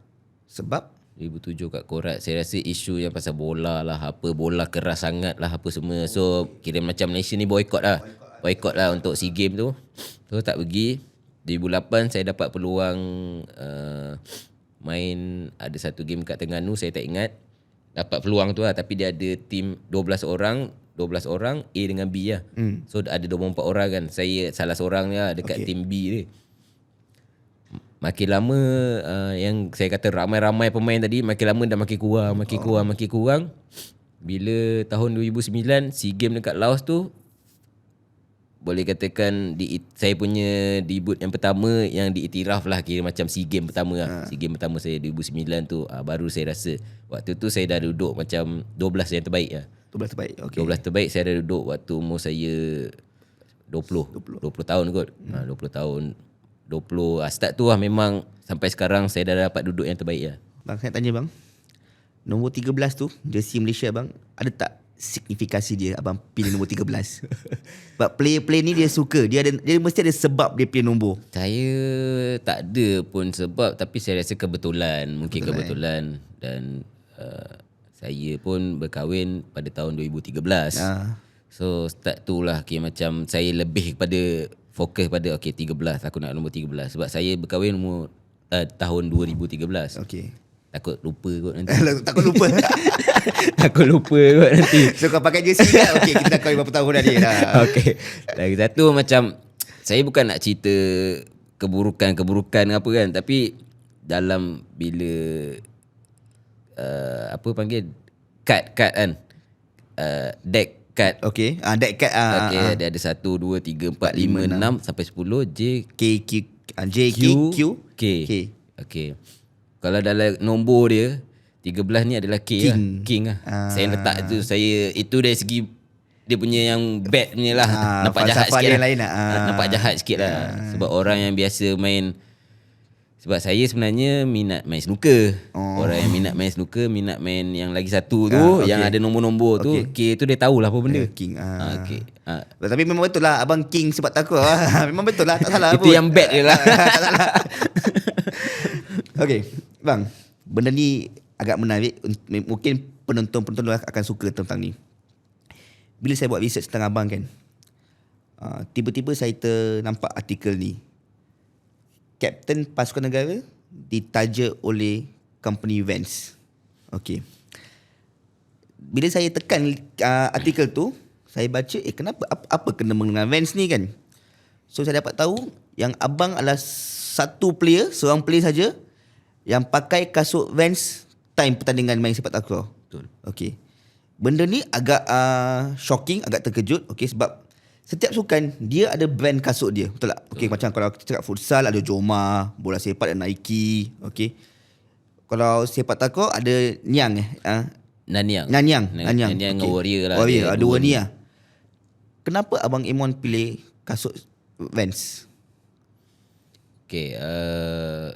Sebab 2007 kat Korat. Saya rasa isu yang pasal bola lah, apa bola keras sangat lah apa semua. So kira macam Malaysia ni boycott lah. Boycott lah untuk SEA Games tu. So tak pergi. 2008 saya dapat peluang main ada satu game kat Terengganu, saya tak ingat. Dapat peluang tu lah, tapi dia ada tim 12 orang A dengan B lah. So ada 24 orang kan. Saya salah seorang lah dekat tim B dia. Makin lama yang saya kata ramai-ramai pemain tadi, makin lama dah makin kurang. Bila tahun 2009 SEA Games dekat Laos tu, boleh katakan saya punya debut yang pertama yang diiktiraf lah, kira macam SEA Games pertama lah. SEA Games pertama saya 2009 tu, baru saya rasa waktu tu saya dah duduk macam 12 yang terbaik lah. 12 terbaik. Okay. 12 terbaik saya dah duduk waktu umur saya 20 tahun kot. 20 tahun 20 start tu lah memang sampai sekarang saya dah dapat duduk yang terbaik lah. Bang, saya tanya bang, nombor 13 tu jersey Malaysia bang, ada tak signifikasi dia abang pilih nombor 13? Sebab player-player ni dia suka, dia mesti ada sebab dia pilih nombor. Saya tak ada pun sebab, tapi saya rasa kebetulan. Kebetulan. Dan saya pun berkahwin pada tahun 2013. So start tu lah kira macam saya lebih kepada fokus pada 13, aku nak nombor 13. Sebab saya berkahwin umur tahun 2013. Okay. Takut lupa kot nanti. Takut lupa. Takut lupa kot nanti. So kau pakai jersey kan? Okay, kita dah kahwin berapa tahun dah dia dah. Okay. Lagi satu macam, saya bukan nak cerita keburukan apa kan, tapi dalam bila apa panggil kad kan, deck kad. Okay. Deck card. Okay, dia ada 1, 2, 3, 4, 5, 6 sampai 10 J K Q K. Okay. Kalau dalam nombor dia 13 ni adalah K lah. King lah. Saya letak tu, itu dari segi dia punya yang bad punya lah. Nampak jahat sikit lah. lain Nampak jahat sikit lah. Sebab orang yang biasa main Sebab saya sebenarnya minat main snooker. Orang yang minat main snooker, minat main yang lagi satu tu, yang ada nombor-nombor tu, K tu dia tahulah apa benda. King. Okay. Tapi memang betul lah abang king sepak takraw. Memang betul lah, tak salah Itu yang bad je lah. Tak salah. Okay, bang, benda ni agak menarik. Mungkin penonton-penonton akan suka tentang ni. Bila saya buat research tentang abang kan, tiba-tiba saya ternampak artikel ni. Kapten pasukan negara ditaja oleh company Vans. Okay. Bila saya tekan artikel tu, saya baca, kenapa apa kena mengenai Vans ni kan? So saya dapat tahu yang abang adalah seorang player saja yang pakai kasut Vans time pertandingan main sepak takraw. Betul. Okay. Benda ni agak shocking, agak terkejut. Okay, sebab setiap sukan dia ada brand kasut dia, betul tak? Okay, macam kalau kita cakap futsal ada Joma, bola sepak ada Nike. Okay. Kalau sepak takraw ada Niang Nanyang okay. Warrior lah. Warrior, dua ni lah. Kenapa abang Imon pilih kasut Vans? Okay,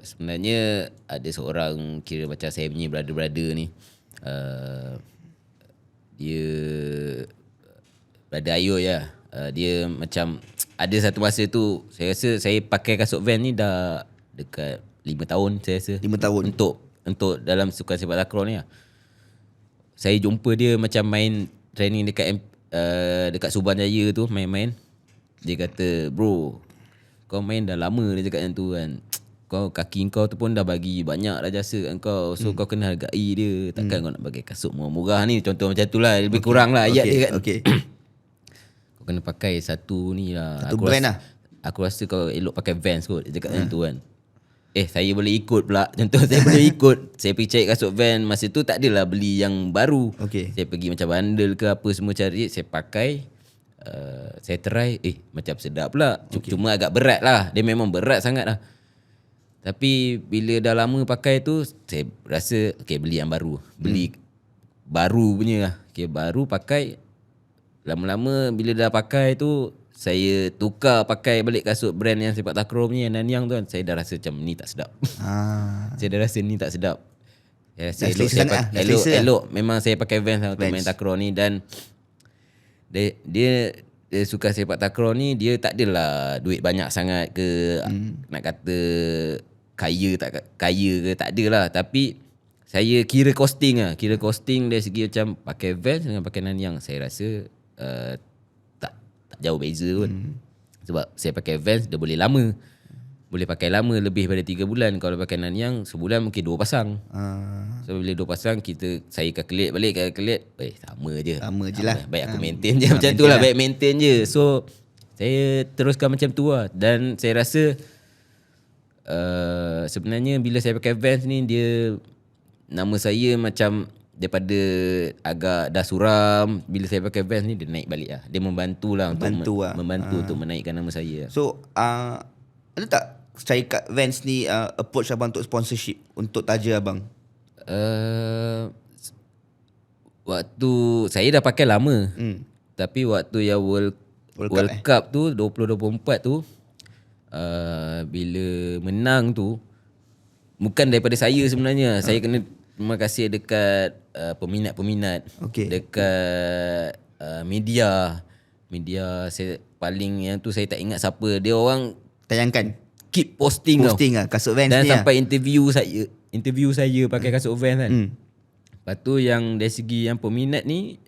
sebenarnya ada seorang kira macam saya punya brother ni. Dia brother Ayu ya. Dia macam ada satu masa tu saya rasa saya pakai kasut Vans ni dah dekat 5 tahun saya rasa. 5 tahun. Untuk dalam sukan sepak takraw ni lah. Saya jumpa dia macam main training dekat Subang Jaya tu, main-main. Dia kata, "Bro, kau main dah lama," dia cakap macam tu kan. Kaki kau tu pun dah bagi banyak dah jasa kat kau. So kau kena hargai dia. Takkan kau nak bagi kasut murah-murah ni. Contoh macam tu lah. Lebih kurang lah ayat dia kan. Okay. Kau kena pakai satu ni lah. Satu brand lah. Aku rasa kau elok pakai Vans kot. Dia cakap macam tu kan. Saya boleh ikut pula. Contoh saya boleh ikut. Saya pergi cari kasut Vans. Masa tu tak adalah beli yang baru. Okay. Saya pergi macam bundle ke apa semua cari. Saya pakai. Saya try. Macam sedap pula. Cuma agak berat lah. Dia memang berat sangat lah. Tapi bila dah lama pakai tu, saya rasa beli yang baru. Beli baru punya lah. Baru pakai. Lama-lama bila dah pakai tu, saya tukar pakai balik kasut brand yang sepak takraw punya, yang Nanyang tu kan. Saya dah rasa macam ni tak sedap. Saya dah rasa ni tak sedap. Saya elok memang saya pakai Vans lah untuk main takraw ni. Dan dia suka sepak takraw ni, dia tak adalah duit banyak sangat ke, nak kata kaya ke, tak adalah. Tapi saya kira costing dari segi macam pakai Vans dengan pakai Nanyang, saya rasa tak jauh beza pun. Sebab saya pakai Vans dia boleh lama. Boleh pakai lama lebih daripada 3 bulan. Kalau pakai Nanyang sebulan mungkin 2 pasang. So bila 2 pasang saya calculate balik, sama je lah. Baik aku maintain je macam tu lah. Baik maintain je. So saya teruskan macam tu lah. Dan saya rasa sebenarnya bila saya pakai Vans ni, dia nama saya macam daripada agak dah suram, bila saya pakai Vans ni dia naik balik lah. Dia membantu untuk menaikkan nama saya. So ada tak syarikat Vans ni approach abang untuk sponsorship untuk taja abang? Waktu saya dah pakai lama. Tapi waktu yang World Cup tu 2024 tu, bila menang tu, bukan daripada saya sebenarnya. Saya kena terima kasih dekat peminat-peminat, dekat media saya paling yang tu saya tak ingat siapa. Dia orang tayangkan keep posting lah kasut Vans dan ni sampai interview saya pakai kasut Vans kan. Lepas tu yang dari segi yang peminat ni,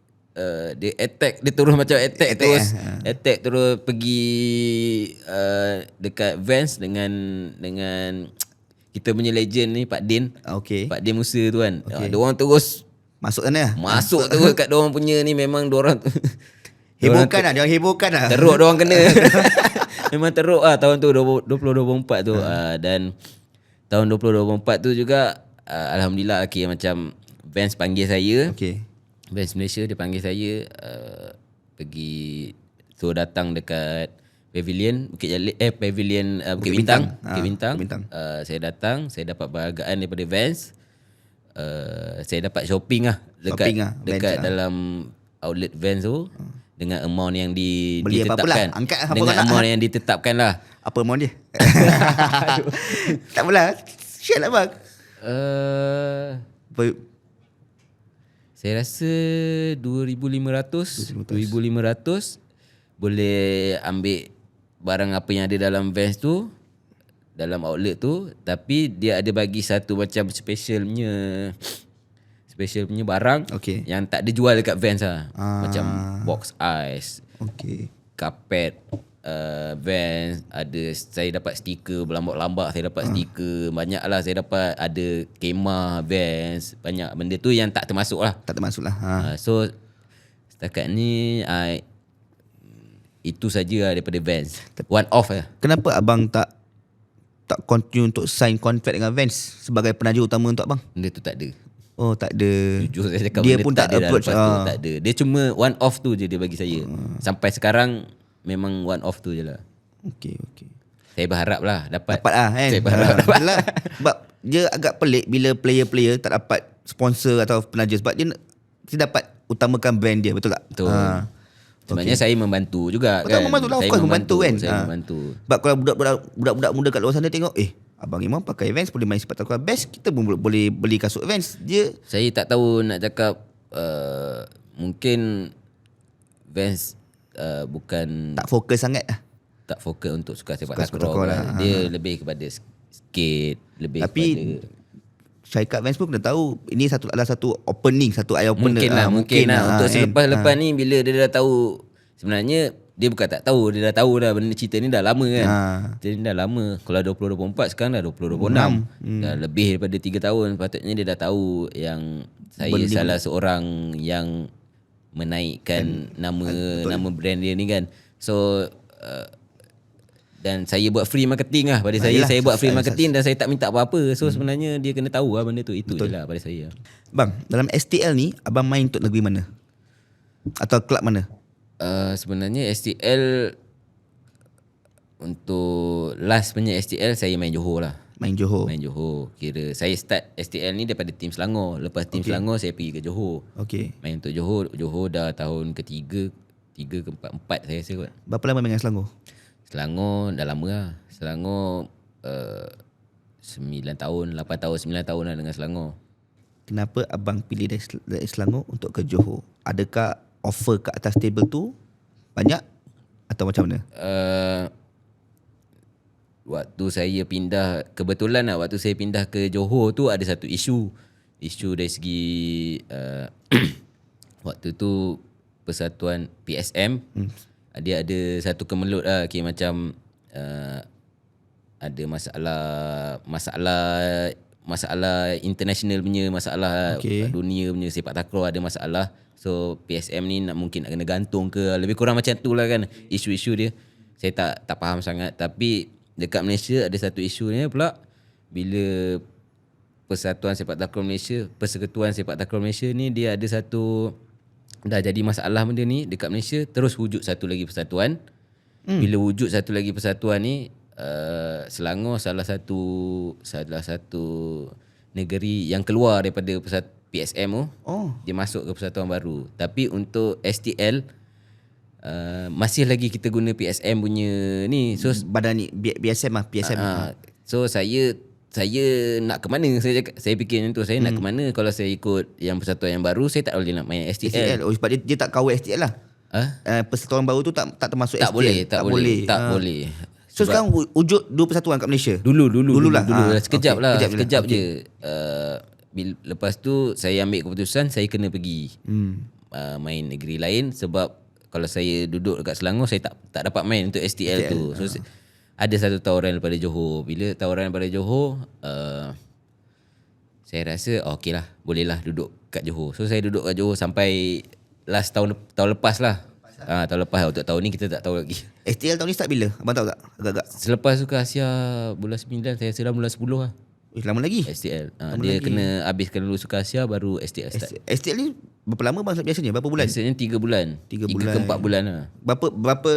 dia terus macam attack terus pergi dekat Vans dengan kita punya legend ni Pak Din. Pak Din Musa tu kan. Dia orang terus masuk sana. Masuk terus kat dia orang punya ni, memang dia orang hebohkan lah. Dia orang hebohkan lah. Teruk dia orang kena. Memang teruk lah tahun tu 2024 tu. Dan tahun 2024 tu juga alhamdulillah macam Vans panggil saya. Vans Malaysia dia panggil saya pergi datang dekat Pavilion Bukit Jalil, Bukit Bintang. Saya datang, saya dapat penghargaan daripada Vans. Saya dapat shopping lah dekat dalam outlet Vans tu. dengan amount yang Beli apa-apa lah, ditetapkan. angkat apa Dengan kau nak. amount yang ditetapkan lah. Apa amount dia? Tak apalah. Share lah bang. Apa- Saya rasa 2,500 boleh ambil barang apa yang ada dalam Vans tu, dalam outlet tu, tapi dia ada bagi satu macam special punya barang Okay. yang tak ada jual dekat Vans lah. Macam box ice, Okay. karpet, Vans, ada saya dapat stiker berlambak-lambak, saya dapat stiker banyak lah, saya dapat ada kemah Vans, banyak benda tu yang tak termasuk lah. Tak termasuk lah. So setakat ni itu saja lah daripada Vans. One off lah. Kenapa abang tak continue untuk sign contract dengan Vans sebagai penaja utama untuk abang? Benda tu tak ada. Oh, tak ada. Jujur saya cakap Dia benda pun tu tak ada dah approach. lepas tu, tak ada. Dia cuma one off tu je dia bagi saya. Sampai sekarang memang one off tu je lah. Okay. Saya berharap lah dapat. Dapat lah kan. Saya berharap dapat. Yelah, sebab dia agak pelik bila player-player tak dapat sponsor atau penaja, sebab dia dapat utamakan brand dia, betul tak? Betul. Sebenarnya saya membantu juga. Betul, kan. membantu lah, of Saya course membantu kan. Saya membantu. Sebab kalau budak-budak muda kat luar sana tengok, Abang Imam pakai Vans, boleh main sepak takraw best, kita pun boleh beli kasut Vans. Dia Saya tak tahu nak cakap mungkin Vans bukan tak fokus sangat lah. tak fokus untuk suka sepak Suka sepak takraw takraw kan. lah. Dia lebih kepada skate, lebih Tapi kepada syarikat Vans pun kena tahu ini adalah satu opening, satu eye opener. mungkin lah untuk kan. selepas-lepas ni bila dia dah tahu, sebenarnya dia bukan tak tahu, dia dah tahu dah benda cerita ni dah lama kan. Cerita ni dah lama. Kalau 2024 sekarang dah 2026. Dah lebih daripada 3 tahun. Patutnya dia dah tahu yang saya salah seorang yang menaikkan nama brand dia ni kan. So dan saya buat free marketing lah pada saya. Saya buat free marketing dan saya tak minta apa-apa. So sebenarnya dia kena tahu lah benda tu. Itu je lah pada saya. Bang, dalam STL ni abang main untuk negeri mana? Atau klub mana? Sebenarnya STL, untuk last punya STL saya main Johor lah. Main Johor. Main Johor. Kira saya start STL ni daripada tim Selangor. Lepas tim Selangor saya pergi ke Johor. Okay. Main untuk Johor. Johor dah tahun ketiga ke empat saya rasa kot. Berapa lama main dengan Selangor? Selangor dah lama lah. Selangor 9 tahun, 8 tahun, 9 tahun lah dengan Selangor. Kenapa abang pilih dari Selangor untuk ke Johor? Adakah offer kat atas table tu banyak atau macam mana? Waktu saya pindah, kebetulan lah waktu saya pindah ke Johor tu ada satu isu dari segi waktu tu Persatuan PSM dia ada satu kemelut lah, kira macam ada masalah international punya masalah, dunia punya sepak takraw ada masalah. So PSM ni mungkin nak kena gantung ke, lebih kurang macam tu lah kan isu-isu dia. Saya tak faham sangat. Tapi dekat Malaysia ada satu isu ni pula, bila Persatuan Sepak Takraw Malaysia, Persekutuan Sepak Takraw Malaysia ni dia ada satu, dah jadi masalah benda ni dekat Malaysia, terus wujud satu lagi persatuan. Bila wujud satu lagi persatuan ni, Selangor salah satu negeri yang keluar daripada PSM tu. Dia masuk ke persatuan baru. Tapi untuk STL masih lagi kita guna PSM punya ni. So Badan ni PSM lah, PSM. so saya nak ke mana? Saya fikir macam tu. Saya nak ke mana kalau saya ikut yang persatuan yang baru? Saya tak boleh nak main STL. Oh, sebab dia tak kawal STL lah. Persatuan baru tu tak termasuk Tak STL. boleh. Tak boleh. So sekarang wujud dua persatuan kat Malaysia. Dulu lah. sekejap Okay, lah. kejap je lah. Sekejap je. Lepas tu saya ambil keputusan saya kena pergi main negeri lain, sebab kalau saya duduk dekat Selangor saya tak dapat main untuk STL tu. So ada satu tawaran daripada Johor. Bila tawaran daripada Johor, saya rasa okey lah, boleh lah duduk kat Johor. So saya duduk kat Johor sampai last tahun lepas lah. Tahun lepas. Untuk tahun ni kita tak tahu lagi. STL tahun ni start bila? Abang tahu tak? Agak-agak. Selepas tu ke Asia bulan 9, saya rasa dah bulan 10 lah. Lama lagi. STL. Dia kena habiskan dulu Suka Asia baru STL start. STL ni berapa lama bang biasanya? Berapa bulan? Biasanya 3 bulan. 3 3 bulan. ke 4 bulan lah. Berapa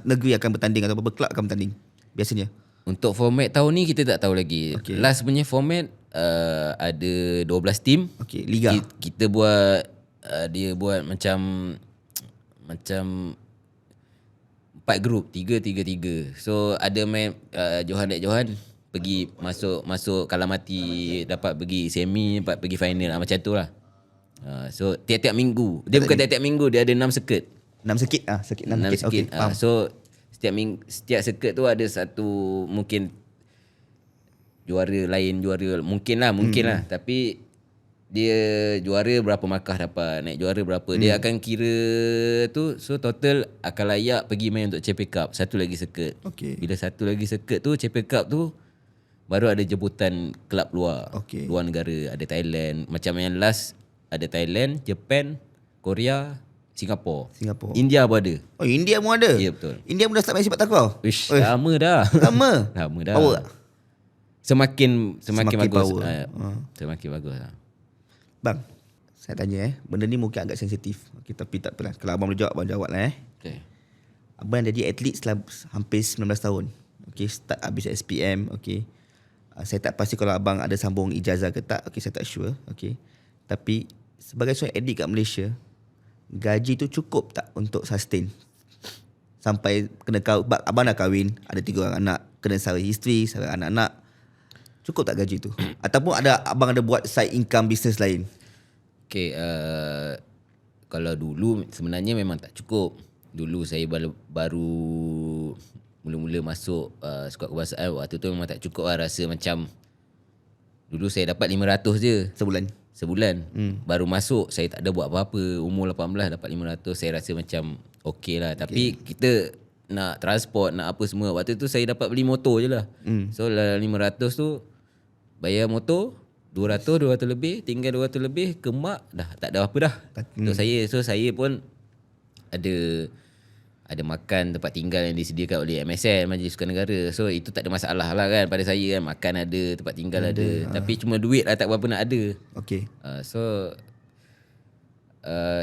negeri akan bertanding atau berapa kelab akan bertanding biasanya? Untuk format tahun ni kita tak tahu lagi. Last punya format ada 12 team. Liga. Kita buat dia buat macam macam 4 group, 3-3-3. So ada main Johan pergi masuk kalah mati, dapat pergi semi, dapat pergi final macam tu lah. So tiap-tiap minggu. Dia bukan tiap-tiap minggu, dia ada 6 circuit. 6 circuit circuit 6 circuit. Okey, faham. So setiap circuit tu ada satu mungkin juara mungkin lah tapi dia juara berapa markah dapat, naik juara berapa, dia akan kira tu. So total akan layak pergi main untuk Champion Cup, satu lagi circuit. Okey. Bila satu lagi circuit tu, Champion Cup tu baru ada jemputan kelab luar. Okey. Luar negara, ada Thailand, macam yang last ada Thailand, Japan, Korea, Singapura. India pun ada. Oh, India pun ada? Ya, betul. India pun dah start main sepak takraw? Wish, lama dah. Lama? Lama dah. Power tak? Semakin bagus. power. Semakin bagus lah. Bang, saya tanya benda ni mungkin agak sensitif. Okay, tapi tak apalah. Kalau abang boleh jawab, abang jawab lah Okay. Abang jadi atlet setelah hampir 19 tahun. Okay, start habis SPM. Okay. Saya tak pasti kalau abang ada sambung ijazah ke tak. Okay, saya tak sure. Okay. Tapi sebagai seorang atlet kat Malaysia, gaji tu cukup tak untuk sustain? Sampai kena abang dah kahwin, ada 3 orang anak, kena sara isteri, sara anak-anak. Cukup tak gaji tu? Ataupun abang ada buat side income business lain? Okay, kalau dulu sebenarnya memang tak cukup. Dulu saya baru mula-mula masuk skuad kebangsaan, waktu tu memang tak cukup lah. Rasa macam dulu saya dapat 500 je sebulan. Baru masuk, saya tak ada buat apa-apa. Umur 18 dapat 500, saya rasa macam okey lah. Tapi kita nak transport, nak apa semua, waktu tu saya dapat beli motor je lah. So 500 tu bayar motor 200 lebih, tinggal 200 lebih ke mak, dah tak ada apa dah untuk saya. So saya pun ada makan, tempat tinggal yang disediakan oleh MSN, Majlis Sukan Negara. So itu tak ada masalah lah kan pada saya kan. Makan ada, tempat tinggal ada. Tapi cuma duit lah tak berapa nak ada. Okay. So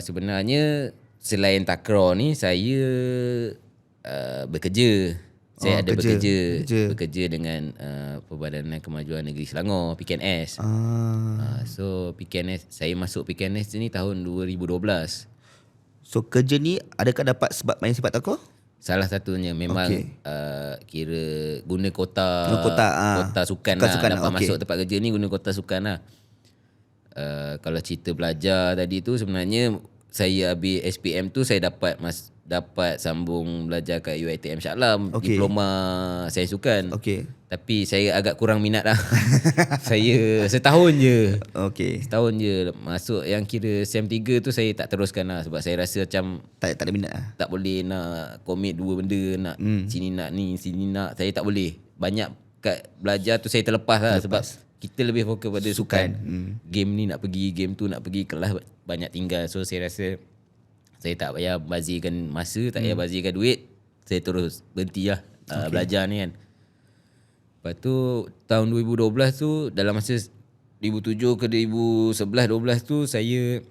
sebenarnya selain takraw ni, saya bekerja. Saya ada bekerja dengan Perbadanan Kemajuan Negeri Selangor, PKNS. So PKNS, saya masuk PKNS ni tahun 2012. So kerja ni adakah dapat sebab main sepak takraw? Salah satunya memang kira guna kota sukan lah. Dapat masuk tempat kerja ni guna kota sukan lah. Kalau cerita belajar tadi tu, sebenarnya saya habis SPM tu saya dapat sambung belajar kat UiTM Shah Alam, diploma sains sukan. Tapi saya agak kurang minat lah. Saya setahun je. Setahun je masuk, yang kira SEM 3 tu saya tak teruskan lah. Sebab saya rasa macam tak ada minat lah. Tak boleh nak commit dua benda, nak sini nak ni, sini nak. Saya tak boleh. Banyak kat belajar tu saya terlepas lah. Sebab kita lebih fokus pada sukan. Game ni nak pergi, game tu nak pergi, kelas banyak tinggal. So saya rasa saya tak payah bazirkan masa, tak payah bazirkan duit. Saya terus berhenti lah belajar ni kan. Lepas tu tahun 2012 tu, dalam masa 2007 ke 2011-12 tu, saya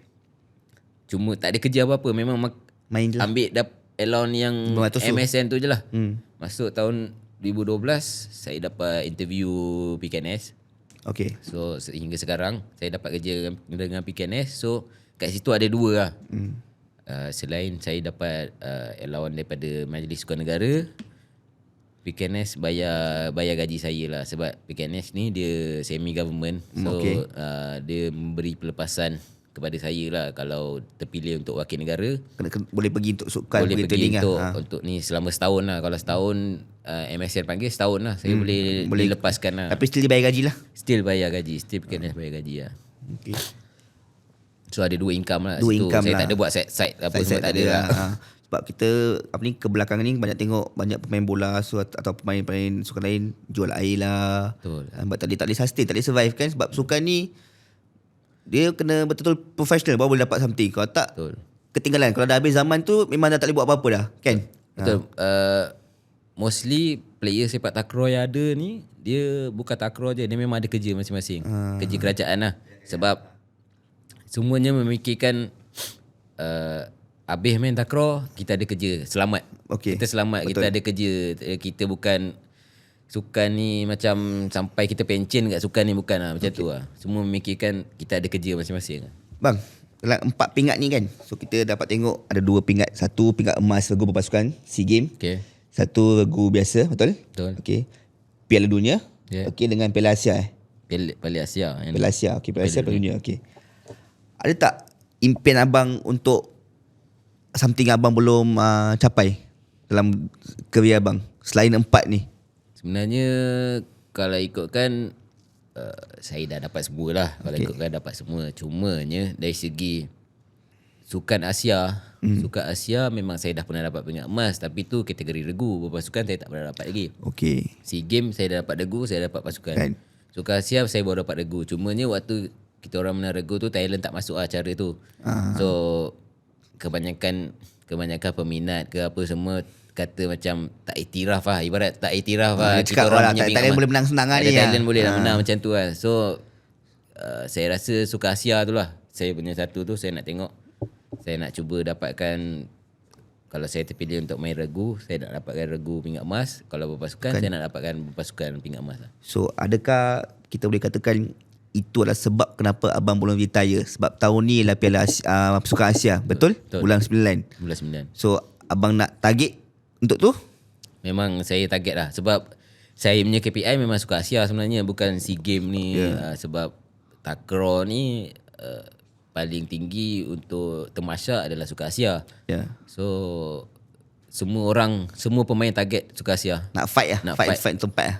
cuma tak ada kerja apa-apa. Memang main je lah. Ambil allowance yang MSN tu je lah. Masuk tahun 2012, saya dapat interview PKNS. So sehingga sekarang saya dapat kerja dengan PKNS. So kat situ ada dua lah. Selain saya dapat allowance daripada Majlis Sukan Negara, PKNS bayar gaji saya lah. Sebab PKNS ni dia semi government. So dia memberi pelepasan kepada saya lah. Kalau terpilih untuk wakil negara, boleh pergi untuk sukan, boleh pergi untuk ni selama setahun lah. Kalau setahun MSN panggil setahun lah, saya boleh dilepaskan lah. Tapi still bayar gaji lah. Still bayar gaji, still PKNS bayar gaji lah. So ada dua income lah. Saya tak ada buat side apa semua, tak ada lah. Sebab kita kebelakangan ni banyak tengok banyak pemain bola atau pemain sukan lain jual air lah. Betul. Sebab tak boleh sustain, tak boleh survive kan. Sebab sukan ni dia kena betul-betul professional baru boleh dapat something. Kalau tak, ketinggalan. Kalau dah habis zaman tu memang dah tak boleh buat apa-apa dah kan. Betul. Mostly player sepak takraw yang ada ni, dia bukan takraw je, dia memang ada kerja masing-masing. Kerja kerajaan lah. Sebab semuanya memikirkan habis main takraw, kita ada kerja, selamat. Kita selamat, betul. Kita ada kerja. Kita bukan sukan ni macam sampai kita pencen kat sukan ni, bukan lah. Macam tu lah. Semua memikirkan kita ada kerja masing-masing. Bang, dalam 4 pingat ni kan. So kita dapat tengok ada 2 pingat. Satu pingat emas regu berpasukan SEA Games. Okay. Satu regu biasa, betul? Betul. Okey. Piala Dunia. Ya. Okey, dengan Piala Asia Piala Asia. Piala Asia. Okey, Piala Asia, Piala Dunia. Okey. Ada tak impian abang untuk something abang belum capai dalam kerjaya abang selain 4 ni? Sebenarnya kalau ikutkan saya dah dapat semua lah. Kalau ikutkan dapat semua. Cumanya dari segi Sukan Asia, Sukan Asia memang saya dah pernah dapat pingat emas, tapi tu kategori regu. Berpasukan saya tak pernah dapat lagi. Okey. SEA Games saya dah dapat regu, saya dapat pasukan. Kan. Sukan Asia saya baru dapat regu. Cumanya waktu kita orang menang regu tu Thailand tak masuk cara tu. So kebanyakan peminat ke apa semua kata macam tak iktiraf lah. Ibarat tak iktiraf lah. Cakap orang Thailand boleh menang senang ni. Thailand boleh nak menang macam tu lah. So saya rasa Sukan Asia tu lah saya punya satu tu. Saya nak tengok, saya nak cuba dapatkan. Kalau saya terpilih untuk main regu, saya nak dapatkan regu pingat emas. Kalau berpasukan, saya nak dapatkan berpasukan pingat emas lah. So adakah kita boleh katakan itu adalah sebab kenapa abang belum retire? Sebab tahun ni ialah Piala Asia, Sukan Asia, betul? Bulan 9. Bulan 9. So abang nak target untuk tu? Memang saya target lah. Sebab saya punya KPI memang Sukan Asia sebenarnya, bukan SEA Games ni. Sebab takraw ni paling tinggi untuk temasyak adalah Sukan Asia. So semua pemain target Sukan Asia. Nak fight lah. Nak fight tempat lah.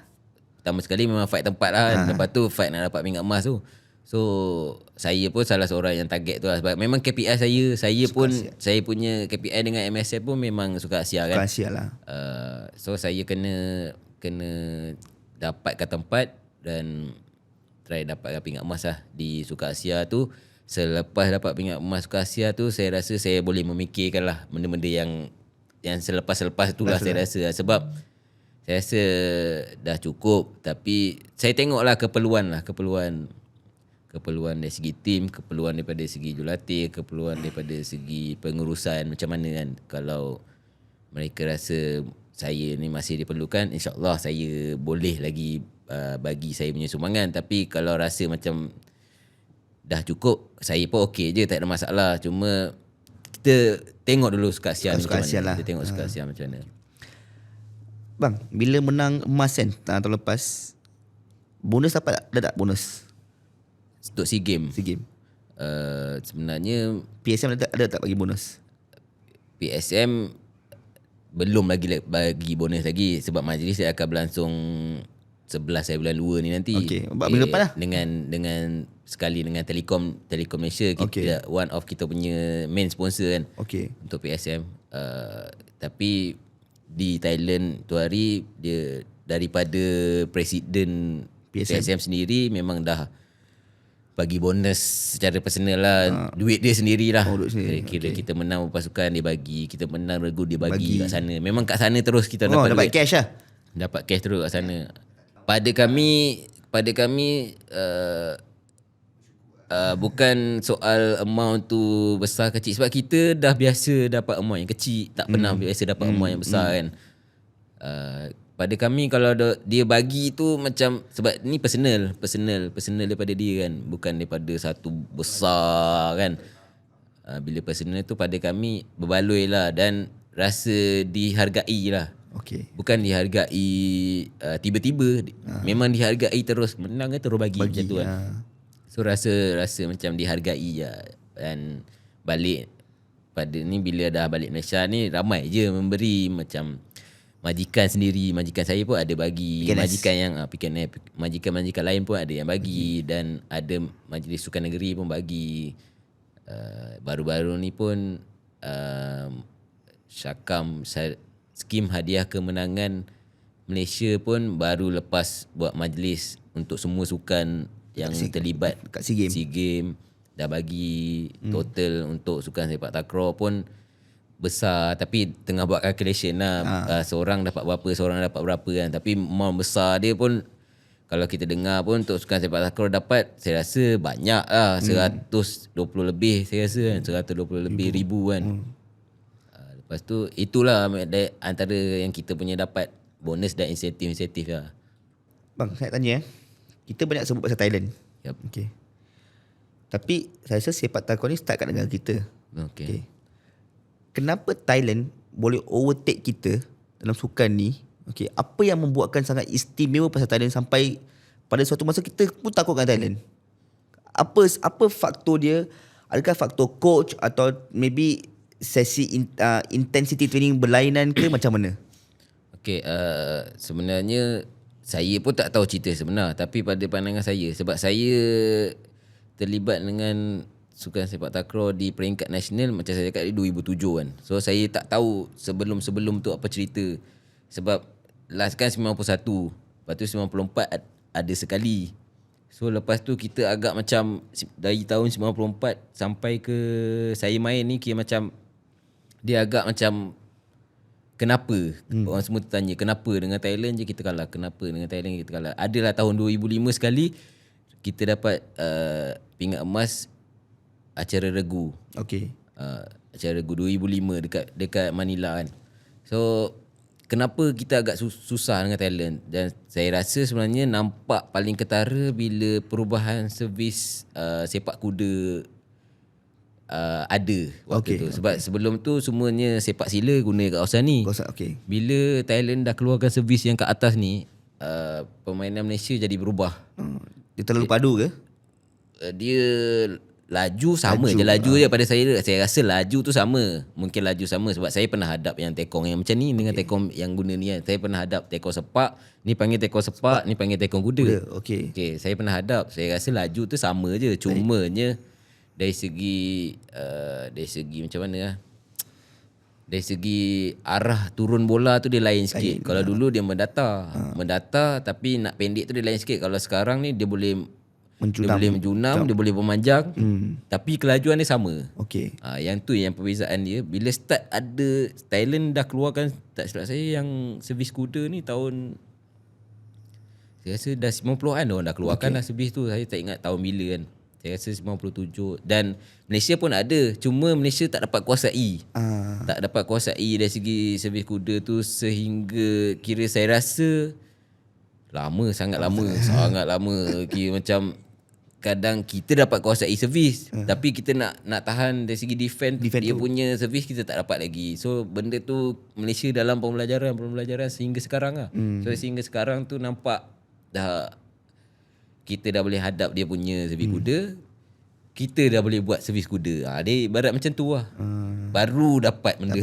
Pertama sekali memang fight tempat lah. Lepas tu fight nak dapat pingat emas tu. So saya pun salah seorang yang target tu lah. Sebab memang KPI saya pun Asia. Saya punya KPI dengan MSF pun memang Sukan Asia kan. Sukan Asia lah. So saya kena dapatkan tempat dan try dapatkan pingat emas lah di Sukan Asia tu. Selepas dapat pingat emas Sukan Asia tu, saya rasa saya boleh memikirkan lah benda-benda yang selepas-selepas tu lah saya rasa. Sebab saya rasa dah cukup. Tapi saya tengoklah keperluan dari segi tim, keperluan daripada segi jurulatih, keperluan daripada segi pengurusan macam mana kan. Kalau mereka rasa saya ni masih diperlukan, insyaAllah saya boleh lagi bagi saya punya sumbangan. Tapi kalau rasa macam dah cukup, saya pun okey je, tak ada masalah. Cuma kita tengok dulu Sukan Asia macam mana. Lah. Kita tengok Sukan Asia macam mana. Bang, bila menang emas kan tahun lepas, bonus dapat tak? Ada tak bonus? Untuk SEA Games. Sebenarnya PSM ada tak bagi bonus? PSM belum lagi bagi bonus lagi. Sebab majlis dia akan berlangsung 11 bulan 2 ni nanti. Okey, minggu depan lah. Dengan sekali dengan Telekom Malaysia, kita one of kita punya main sponsor kan. Untuk PSM. Tapi di Thailand tu hari dia daripada presiden PSM sendiri memang dah bagi bonus secara personal lah. Duit dia sendirilah. Kira kita menang pasukan dia bagi, kita menang regu dia bagi kat sana. Memang kat sana terus kita dapat duit. Cash lah. Dapat cash terus kat sana. Pada kami bukan soal amount tu besar kecil, sebab kita dah biasa dapat amount yang kecil, tak pernah biasa dapat amount yang besar kan. Pada kami kalau dia bagi tu macam, sebab ni personal daripada dia kan, bukan daripada satu besar kan. Bila personal tu pada kami berbaloi lah dan rasa dihargai lah. Bukan dihargai tiba-tiba, memang dihargai terus, menang terus bagi macam tu kan. So rasa macam dihargai je. Dan balik pada ni, bila dah balik Malaysia ni, ramai je memberi. Macam majikan saya pun ada bagi, PKNS. Majikan yang majikan lain pun ada yang bagi, dan ada Majlis Sukan Negeri pun bagi. Baru-baru ni pun Syakam skim hadiah kemenangan Malaysia pun baru lepas buat majlis untuk semua sukan yang terlibat kat SEA Games. Dah bagi total untuk sukan sepak takraw pun besar, tapi tengah buat calculation lah. Seorang dapat berapa kan. Tapi amount besar dia pun, kalau kita dengar pun untuk sukan sepak takraw dapat, saya rasa banyak lah. 120 lebih saya rasa kan. 120 lebih ribu kan. Lepas tu itulah antara yang kita punya dapat bonus dan insentif lah. Bang, saya tanya kita banyak sebut pasal Thailand. Yep. Tapi saya rasa sepak takraw ni start kat negara kita. Okay. Kenapa Thailand boleh overtake kita dalam sukan ni? Okay, apa yang membuatkan sangat istimewa pasal Thailand sampai pada suatu masa kita pun takutkan Thailand? Apa faktor dia? Adakah faktor coach atau maybe sesi intensity training berlainan ke macam mana? Okay, sebenarnya saya pun tak tahu cerita sebenar, tapi pada pandangan saya, sebab saya terlibat dengan sukan sepak takraw di peringkat nasional macam saya cakap di 2007 kan. So saya tak tahu sebelum tu apa cerita. Sebab last kan 91, lepas tu 94 ada sekali. So lepas tu kita agak macam dari tahun 94 sampai ke saya main ni kira macam dia agak macam kenapa? Orang semua tanya kenapa dengan Thailand je kita kalah, kenapa dengan Thailand kita kalah. Adalah tahun 2005 sekali kita dapat pingat emas acara regu. Okay. Acara regu 2005 dekat Manila kan. So kenapa kita agak susah dengan Thailand, dan saya rasa sebenarnya nampak paling ketara bila perubahan servis sepak kuda ada waktu tu. Sebab sebelum tu semuanya sepak sila guna kat kawasan ni. Okay. Bila Thailand dah keluarkan servis yang kat atas ni, permainan Malaysia jadi berubah. Dia terlalu padu ke? Dia laju je pada saya. Saya rasa laju tu sama. Mungkin laju sama sebab saya pernah hadap yang tekong yang macam ni dengan tekong yang guna ni kan. Saya pernah hadap tekong sepak, ni panggil tekong sepak, ni panggil tekong kuda. Okay. Saya pernah hadap. Saya rasa laju tu sama je. Cumanya dari segi macam mana lah, dari segi arah turun bola tu dia lain sikit. Kalau dulu dia mendata tapi nak pendek tu dia lain sikit. Kalau sekarang ni dia boleh menjunam, dia boleh memanjang, tapi kelajuan dia sama. Okay. Yang tu yang perbezaan dia. Bila start ada Thailand dah keluarkan, tak silap saya yang servis kuda ni tahun, saya rasa dah 90-an orang dah keluarkan dah servis tu. Saya tak ingat tahun bila kan. Saya rasa 97. Dan Malaysia pun ada, cuma Malaysia tak dapat kuasai. Tak dapat kuasai dari segi servis kuda tu, sehingga kira saya rasa sangat lama. Kira macam kadang kita dapat kuasai servis, tapi kita nak tahan dari segi defend dia tu punya servis kita tak dapat lagi. So benda tu Malaysia dalam pembelajaran sehingga sekarang lah. So sehingga sekarang tu nampak dah kita dah boleh hadap dia punya servis kuda, kita dah boleh buat servis kuda. Dia ibarat macam tu lah. Baru dapat benda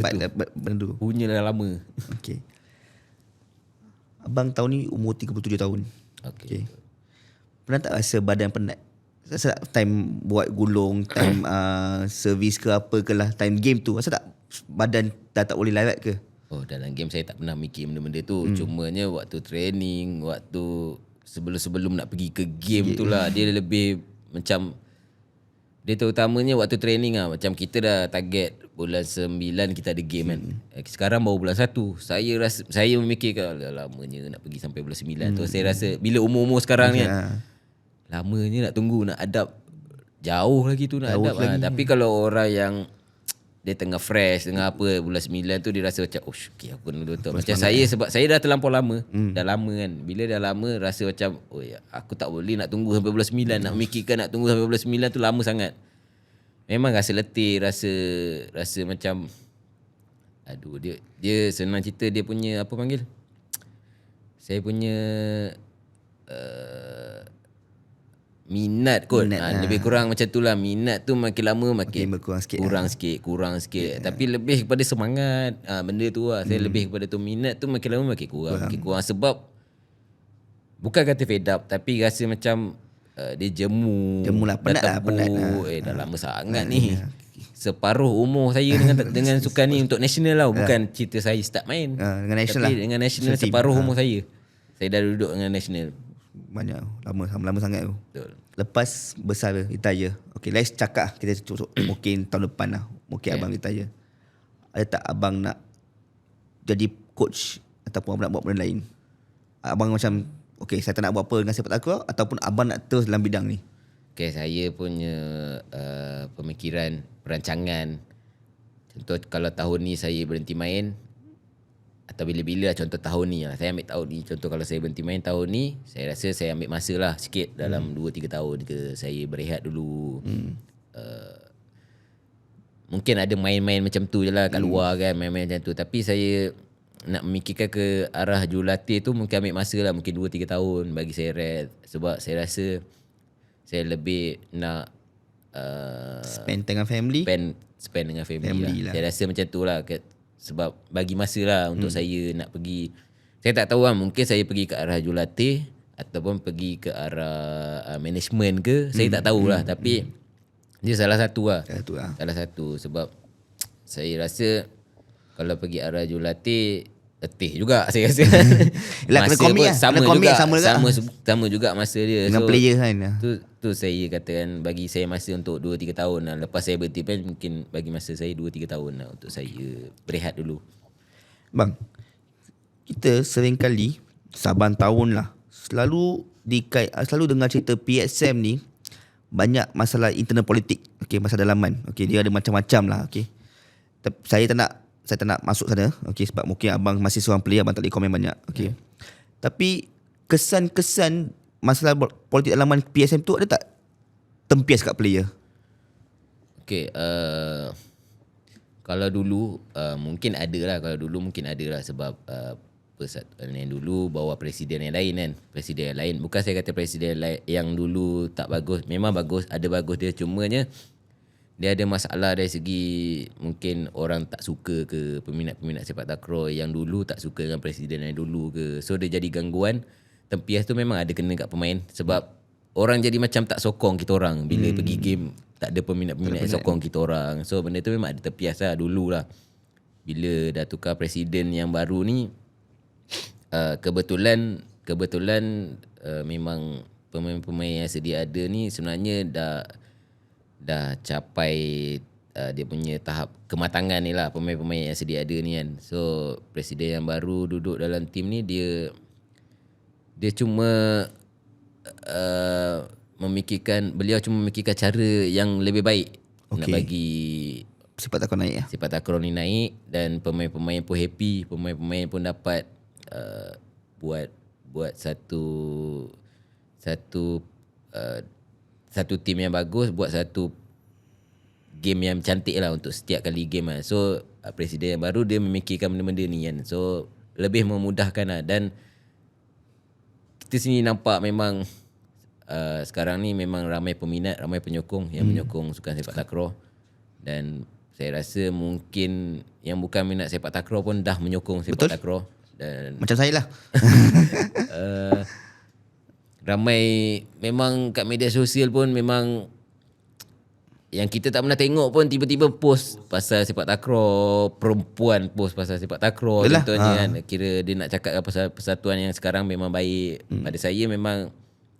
tu. Punya dah lama. Okay. Abang tahun ni umur 37 tahun. Okay. Pernah tak rasa badan penat? Rasa tak time buat gulung, time servis ke apa ke lah, time game tu, rasa tak badan dah tak boleh larat ke? Dalam game saya tak pernah mikir benda-benda tu. Cumanya waktu training, waktu sebelum nak pergi ke game tu lah, dia lebih macam, dia terutamanya waktu training lah. Macam kita dah target bulan 9 kita ada game kan. Sekarang baru bulan 1. Saya memikirkan lamanya nak pergi sampai bulan 9 tu. Saya rasa bila umur-umur sekarang ni kan, lamanya nak tunggu, nak adap jauh lagi tu nak adap lah. Tapi kalau orang yang dia tengah fresh, tengah apa, bulan 9 tu dia rasa macam okay, aku nak betul. Macam saya, sebab saya dah terlampau lama. Dah lama kan. Bila dah lama rasa macam aku tak boleh nak tunggu sampai bulan 9. Nak memikirkan nak tunggu sampai bulan 9 tu lama sangat. Memang rasa letih, rasa macam dia senang cerita, dia punya apa panggil, saya punya minat kot. Lebih kurang macam tu lah. Minat tu makin lama makin kurang sikit. Tapi lebih kepada semangat. Benda tu lah. Saya lebih kepada tu. Minat tu makin lama makin kurang. Sebab bukan kata fed up, tapi rasa macam dia jemu lah, penat lah. Dah lama sangat ni. Separuh umur saya dengan sukan ni untuk national lah. Bukan cerita saya start main. Dengan national tapi lah. dengan national separuh umur saya. Saya dah duduk dengan national. Banyak lama sangat tu. Betul. Lepas besar retire. Okay, let's cakap kita mungkin tahun depan lah. Mungkin abang retire. Ada tak abang nak jadi coach ataupun abang nak buat benda lain? Abang macam okay, saya tak nak buat apa dengan sepak takraw, ataupun abang nak terus dalam bidang ni? Okay, saya punya pemikiran, perancangan, contoh kalau tahun ni saya berhenti main, atau bila-bila lah, contoh tahun ni lah. Saya ambil tahun ni. Contoh kalau saya berhenti main tahun ni, saya rasa saya ambil masa lah sikit dalam 2-3 tahun ke. Saya berehat dulu. Mungkin ada main-main macam tu je lah kat luar kan, main-main macam tu. Tapi saya nak memikirkan ke arah jurulatih tu mungkin ambil masa lah, mungkin 2-3 tahun bagi saya rest. Sebab saya rasa saya lebih nak Spend dengan family. spend dengan family Family lah. lah. Saya rasa macam tu lah. Sebab bagi masa lah untuk saya nak pergi. Saya tak tahu lah, mungkin saya pergi ke arah jurulatih ataupun pergi ke arah management ke. Saya tak tahulah. Tapi dia salah satu lah. Salah satu. Sebab saya rasa kalau pergi arah jurulatih letih juga saya rasa. Yelah, kena commit lah. Sama Kena commit juga. sama Sama juga masa dia. dengan player kan. Tu saya katakan bagi saya masa untuk 2-3 tahun lah. Lepas saya berhenti pen, mungkin bagi masa saya 2-3 tahun lah untuk saya berehat dulu. Bang, kita seringkali saban tahun lah selalu dengar cerita PSM ni banyak masalah internal politik. Okey, masalah dalaman. Okey, dia ada macam-macam lah. Okey. Saya tak nak masuk sana. Okey, sebab mungkin abang masih seorang player, abang tak boleh komen banyak. Okey. Tapi kesan-kesan masalah politik dalaman PSM tu ada tak tempias kat player? Okay, kalau dulu mungkin ada lah. Kalau dulu mungkin ada lah sebab persatuan yang dulu bawa presiden yang lain kan. Presiden yang lain. Bukan saya kata presiden yang dulu tak bagus. Memang bagus, ada bagus dia. Cumanya dia ada masalah dari segi mungkin orang tak suka ke, peminat-peminat sepak takraw yang dulu tak suka dengan presiden yang dulu ke. So dia jadi gangguan. Tempias tu memang ada kena kat pemain sebab orang jadi macam tak sokong kita orang bila pergi game, tak ada peminat-peminat yang sokong kita orang. So benda tu memang ada tempias lah dulu lah. Bila dah tukar presiden yang baru ni, kebetulan memang pemain-pemain yang sedia ada ni sebenarnya dah capai dia punya tahap kematangan ni lah, pemain-pemain yang sedia ada ni kan. So presiden yang baru duduk dalam tim ni dia cuma beliau cuma memikirkan cara yang lebih baik nak bagi sepak takraw naik ya. Sepak takraw ni naik dan pemain-pemain pun happy, pemain-pemain pun dapat buat satu tim yang bagus, buat satu game yang cantik lah untuk setiap kali game lah. So presiden yang baru dia memikirkan benda-benda ni kan. So lebih memudahkan lah. Dan kita sini nampak memang sekarang ni memang ramai peminat, ramai penyokong yang menyokong sukan sepak takraw. Dan saya rasa mungkin yang bukan minat sepak takraw pun dah menyokong sepak takraw. Dan Macam saya lah. ramai memang kat media sosial pun memang yang kita tak pernah tengok pun tiba-tiba post pasal sepak takraw, perempuan post pasal sepak takraw contohnya kan. Kira dia nak cakap pasal persatuan yang sekarang memang baik. Pada saya memang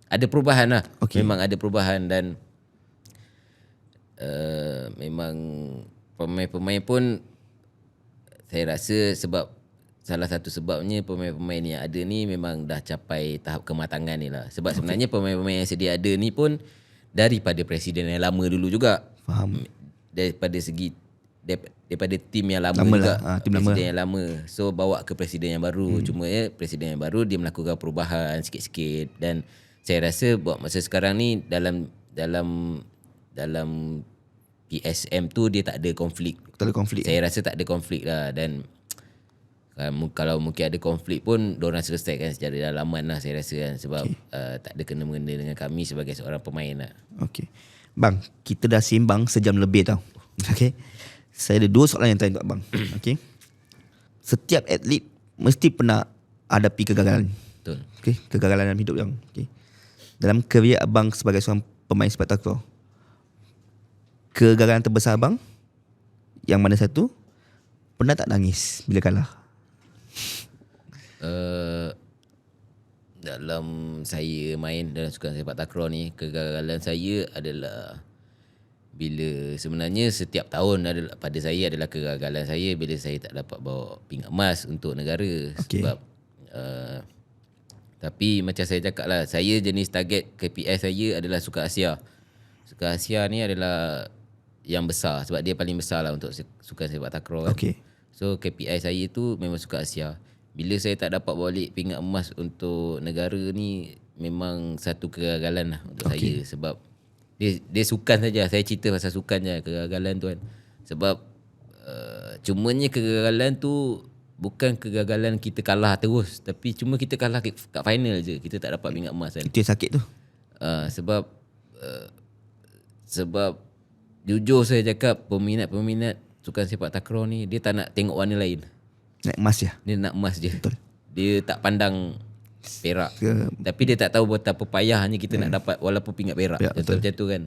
ada perubahan lah. Memang ada perubahan dan memang pemain-pemain pun saya rasa sebab salah satu sebabnya pemain-pemain yang ada ni memang dah capai tahap kematangan ni lah. Sebab sebenarnya pemain-pemain yang sedia ada ni pun daripada presiden yang lama dulu juga. Faham. Daripada tim yang lama Lama juga. lah. Tim Presiden lama. yang lama. So bawa ke presiden yang baru. Cuma presiden yang baru dia melakukan perubahan sikit-sikit. Dan saya rasa buat masa sekarang ni dalam PSM tu dia tak ada konflik. Tak ada konflik. Saya rasa tak ada konflik lah. Dan kalau mungkin ada konflik pun diorang selesaikan secara dalaman lah saya rasa kan. Sebab tak ada kena-mengena dengan kami sebagai seorang pemain lah. Okey. Bang, kita dah sembang sejam lebih tau. Okey. Saya ada 2 soalan yang tanya untuk abang. Okey. Setiap atlet mesti pernah hadapi kegagalan. Betul. Okey, kegagalan dalam hidup yang. Okey. Dalam kerjaya abang sebagai seorang pemain sepak takraw, kegagalan terbesar abang yang mana satu? Pernah tak nangis bila kalah? Dalam saya main dalam sukan sepak takraw ni, kegagalan saya adalah bila sebenarnya setiap tahun pada saya adalah kegagalan saya bila saya tak dapat bawa pingat emas untuk negara. Sebab tapi macam saya cakap lah, saya jenis target KPI saya adalah Sukan Asia. Sukan Asia ni adalah yang besar sebab dia paling besar lah untuk sukan sepak takraw kan. So KPI saya tu memang suka Asia. Bila saya tak dapat balik pingat emas untuk negara ni, memang satu kegagalan lah untuk saya. Sebab dia sukan saja. Saya cerita pasal sukan je, kegagalan tu kan. Sebab cumanya kegagalan tu bukan kegagalan kita kalah terus, tapi cuma kita kalah kat final je. Kita tak dapat pingat emas kan. Itu yang sakit tu. Sebab jujur saya cakap, peminat-peminat sukan sepak takraw ni, dia tak nak tengok warna lain. Naik emas je. Dia nak emas je. Betul. Dia tak pandang perak. Tapi dia tak tahu betapa payahnya kita nak dapat walaupun pingat perak. Contoh macam tu kan.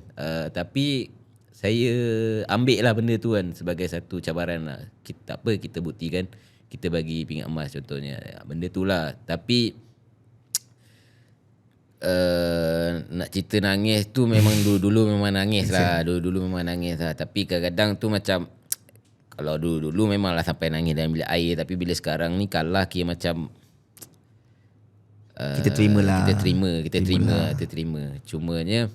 Tapi saya ambil lah benda tu kan sebagai satu cabaran lah. Kita, tak apa, kita buktikan, kita bagi pingat emas contohnya. Benda tu lah. Tapi nak cerita nangis tu memang dulu memang nangis lah. Dulu memang nangis lah. Tapi kadang-kadang tu macam, kalau dulu memanglah sampai nangis dalam bilik air. Tapi bila sekarang ni kalah, kira macam kita terima lah. Kita terima. Cumanya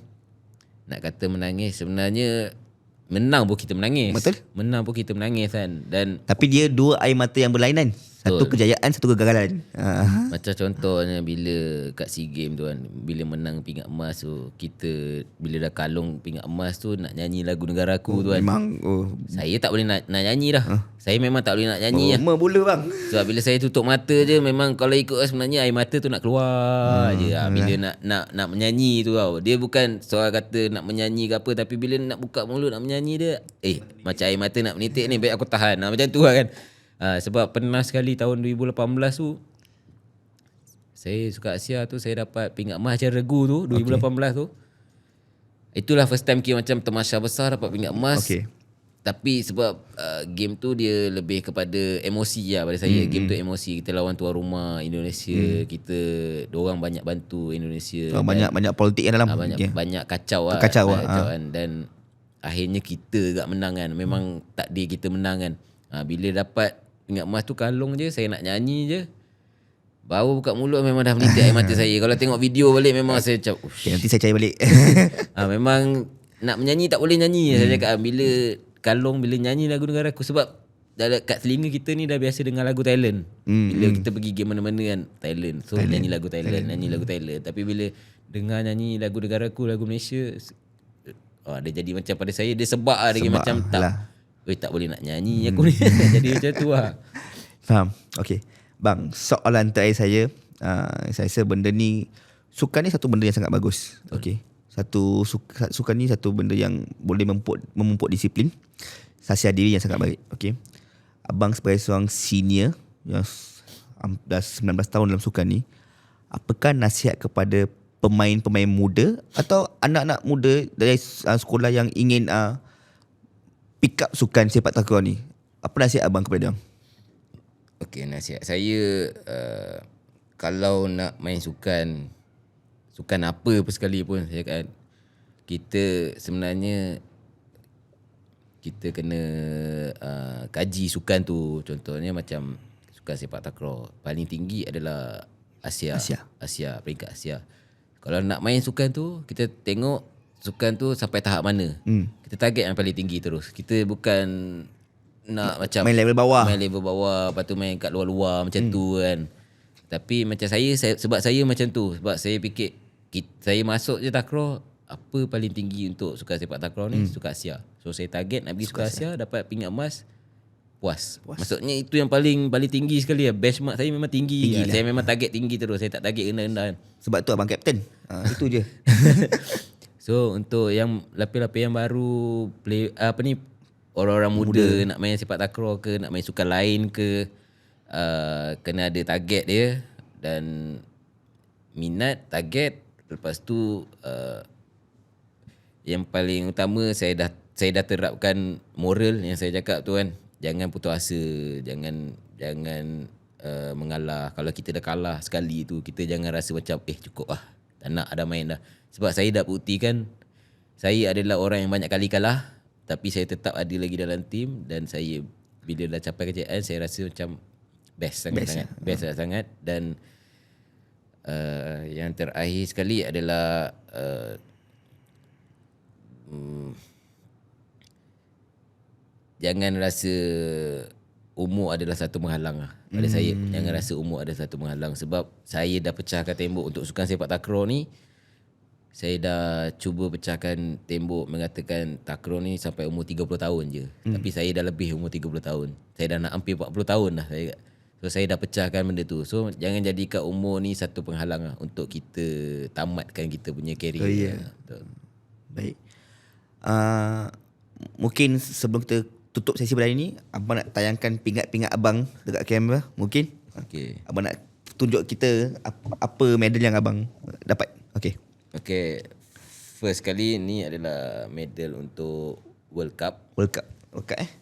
nak kata menangis, sebenarnya menang pun kita menangis. Betul. Menang pun kita menangis kan. Dan Tapi dia dua air mata yang berlainan. Satu kejayaan, satu kegagalan. macam contohnya bila kat SEA Games tu kan, bila menang pingat emas tu, kita bila dah kalung pingat emas tu nak nyanyi lagu negara aku tu kan. Memang Saya tak boleh nak nyanyi dah. Saya memang tak boleh nak nyanyi lah. bola bang. Sebab bila saya tutup mata je, memang kalau ikut sebenarnya air mata tu nak keluar je. Bila nak menyanyi tu tau. Dia bukan soal kata nak menyanyi ke apa, tapi bila nak buka mulut nak menyanyi dia, macam air mata nak menitik ni, baik aku tahan. Macam tu lah kan. Sebab pernah sekali tahun 2018 tu, saya suka Asia tu, saya dapat pingat emas secara regu tu 2018 tu. Itulah first time kira macam temasya besar dapat pingat emas. Tapi sebab game tu dia lebih kepada emosi lah pada saya. Game tu emosi. Kita lawan tuan rumah Indonesia. Kita diorang banyak bantu Indonesia. Banyak politik yang dalam. Banyak kacau lah. Kacau kan. Dan akhirnya kita gak menang kan. Memang takdir kita menang kan. Bila dapat pingat emas tu kalung je, saya nak nyanyi je, baru buka mulut memang dah menitik air mata saya. Kalau tengok video balik memang saya macam nanti saya cari balik. Memang nak menyanyi tak boleh nyanyi. Saya cakap bila kalung, bila nyanyi lagu negara aku. Sebab kat telinga kita ni dah biasa dengar lagu Thailand. Bila kita pergi game mana-mana kan, Thailand. So nyanyi lagu Thailand. Tapi bila dengar nyanyi lagu negara aku, lagu Malaysia, dia jadi macam pada saya, dia sebab lah. Dia macam tak boleh nak nyanyi aku ni. Jadi macam tu lah. Faham. Okay bang, soalan terakhir saya, saya rasa benda ni, sukan ni satu benda yang sangat bagus. Okay, sukan ni satu benda yang boleh memupuk disiplin, sasiar diri yang sangat baik. Okay, abang sebagai seorang senior yang dah 19 tahun dalam sukan ni, apakah nasihat kepada pemain-pemain muda atau anak-anak muda dari sekolah yang ingin pick up sukan sepak takraw ni? Apa nasihat abang kepada dia? Okey, nasihat saya, kalau nak main sukan apa sekali pun, saya kata kita sebenarnya kita kena kaji sukan tu. Contohnya macam sukan sepak takraw, paling tinggi adalah Asia, peringkat Asia. Kalau nak main sukan tu, kita tengok sukan tu sampai tahap mana. Kita target yang paling tinggi terus. Kita bukan nak macam main level bawah, lepas tu main kat luar-luar macam tu kan. Tapi macam saya sebab saya macam tu, sebab saya fikir saya masuk je takraw, apa paling tinggi untuk sukan sepak takraw ni? Sukan Asia. So saya target nak pergi sukan Asia, dapat pingat emas, puas. Maksudnya itu yang paling tinggi sekali lah. Benchmark saya memang tinggi lah. Saya memang target tinggi terus. Saya tak target rendah-rendah kan. Sebab tu abang kapten. Itu je. So untuk yang lapis-lapis yang baru, orang-orang muda nak main sepak takraw ke, nak main sukan lain ke, kena ada target dia dan minat, target. Lepas tu yang paling utama, saya dah terapkan moral yang saya cakap tu kan. Jangan putus asa, jangan mengalah. Kalau kita dah kalah sekali tu, kita jangan rasa macam cukup lah, tak nak ada main dah. Sebab saya dah buktikan saya adalah orang yang banyak kali kalah, tapi saya tetap ada lagi dalam tim. Dan saya bila dah capai kejayaan, saya rasa macam best sangat. Dan yang terakhir sekali adalah jangan rasa umur adalah satu penghalang lah. Pada saya, jangan rasa umur ada satu penghalang. Sebab saya dah pecahkan tembok untuk sukan sepak takraw ni. Saya dah cuba pecahkan tembok mengatakan takraw ni sampai umur 30 tahun je. Tapi saya dah lebih umur 30 tahun. Saya dah nak hampir 40 tahun dah. So saya dah pecahkan benda tu. So jangan jadikan umur ni satu penghalang lah untuk kita tamatkan kita punya career. Oh, ya. Betul. Baik. Mungkin sebelum kita tutup sesi pada hari ni, abang nak tayangkan pingat-pingat abang dekat kamera, mungkin? Okay. Abang nak tunjuk kita apa medal yang abang dapat. Okay. Okay. First kali ni adalah medal untuk World Cup. World Cup.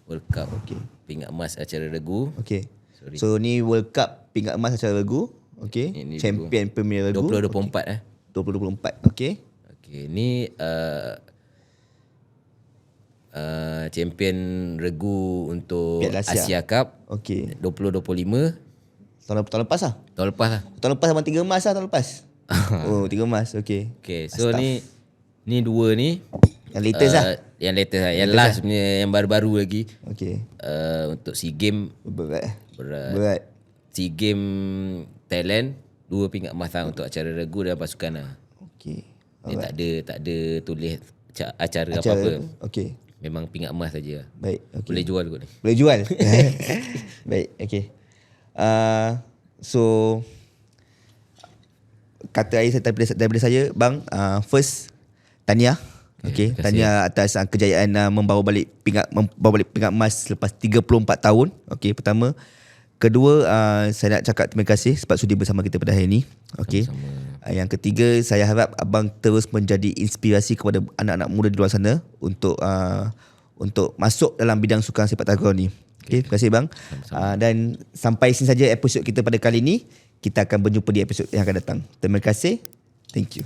World Cup. Okay. Pingat emas acara regu. Okay. Sorry. So ni World Cup pingat emas acara regu. Okay. Ini Champion Premier Regu. 2024 2024. Okay. Okay. Ni champion regu untuk Piala Asia. Asia Cup Okay. 2025. Tahun lepas lah. Tahun lepas lah. Tahun lepas abang 3 emas lah tahun lepas. Oh, 3 emas. Okay. Okay. So ni dua ni. Yang latest lah. Yang latest lah. Yang last punya, yang baru-baru lagi. Okay. Untuk SEA Games Berat. SEA Games Thailand 2 pingat emas lah untuk acara regu dan pasukan lah. Okay. Dia tak ada tulis acara apa-apa. Okay. Memang pingat emas saja. Baik. Okay. Boleh jual kot ni. Boleh jual. Baik. Okay. So kata air daripada saya, bang, first tahniah. Okay, tahniah atas kejayaan membawa balik pingat emas selepas 34 tahun. Okay, pertama. Kedua, saya nak cakap terima kasih sebab sudi bersama kita pada hari ini. Okay. Yang ketiga, saya harap abang terus menjadi inspirasi kepada anak-anak muda di luar sana untuk masuk dalam bidang sukan sepak takraw ni. Okay, terima kasih bang. Dan sampai sini saja episod kita pada kali ini. Kita akan berjumpa di episod yang akan datang. Terima kasih. Thank you.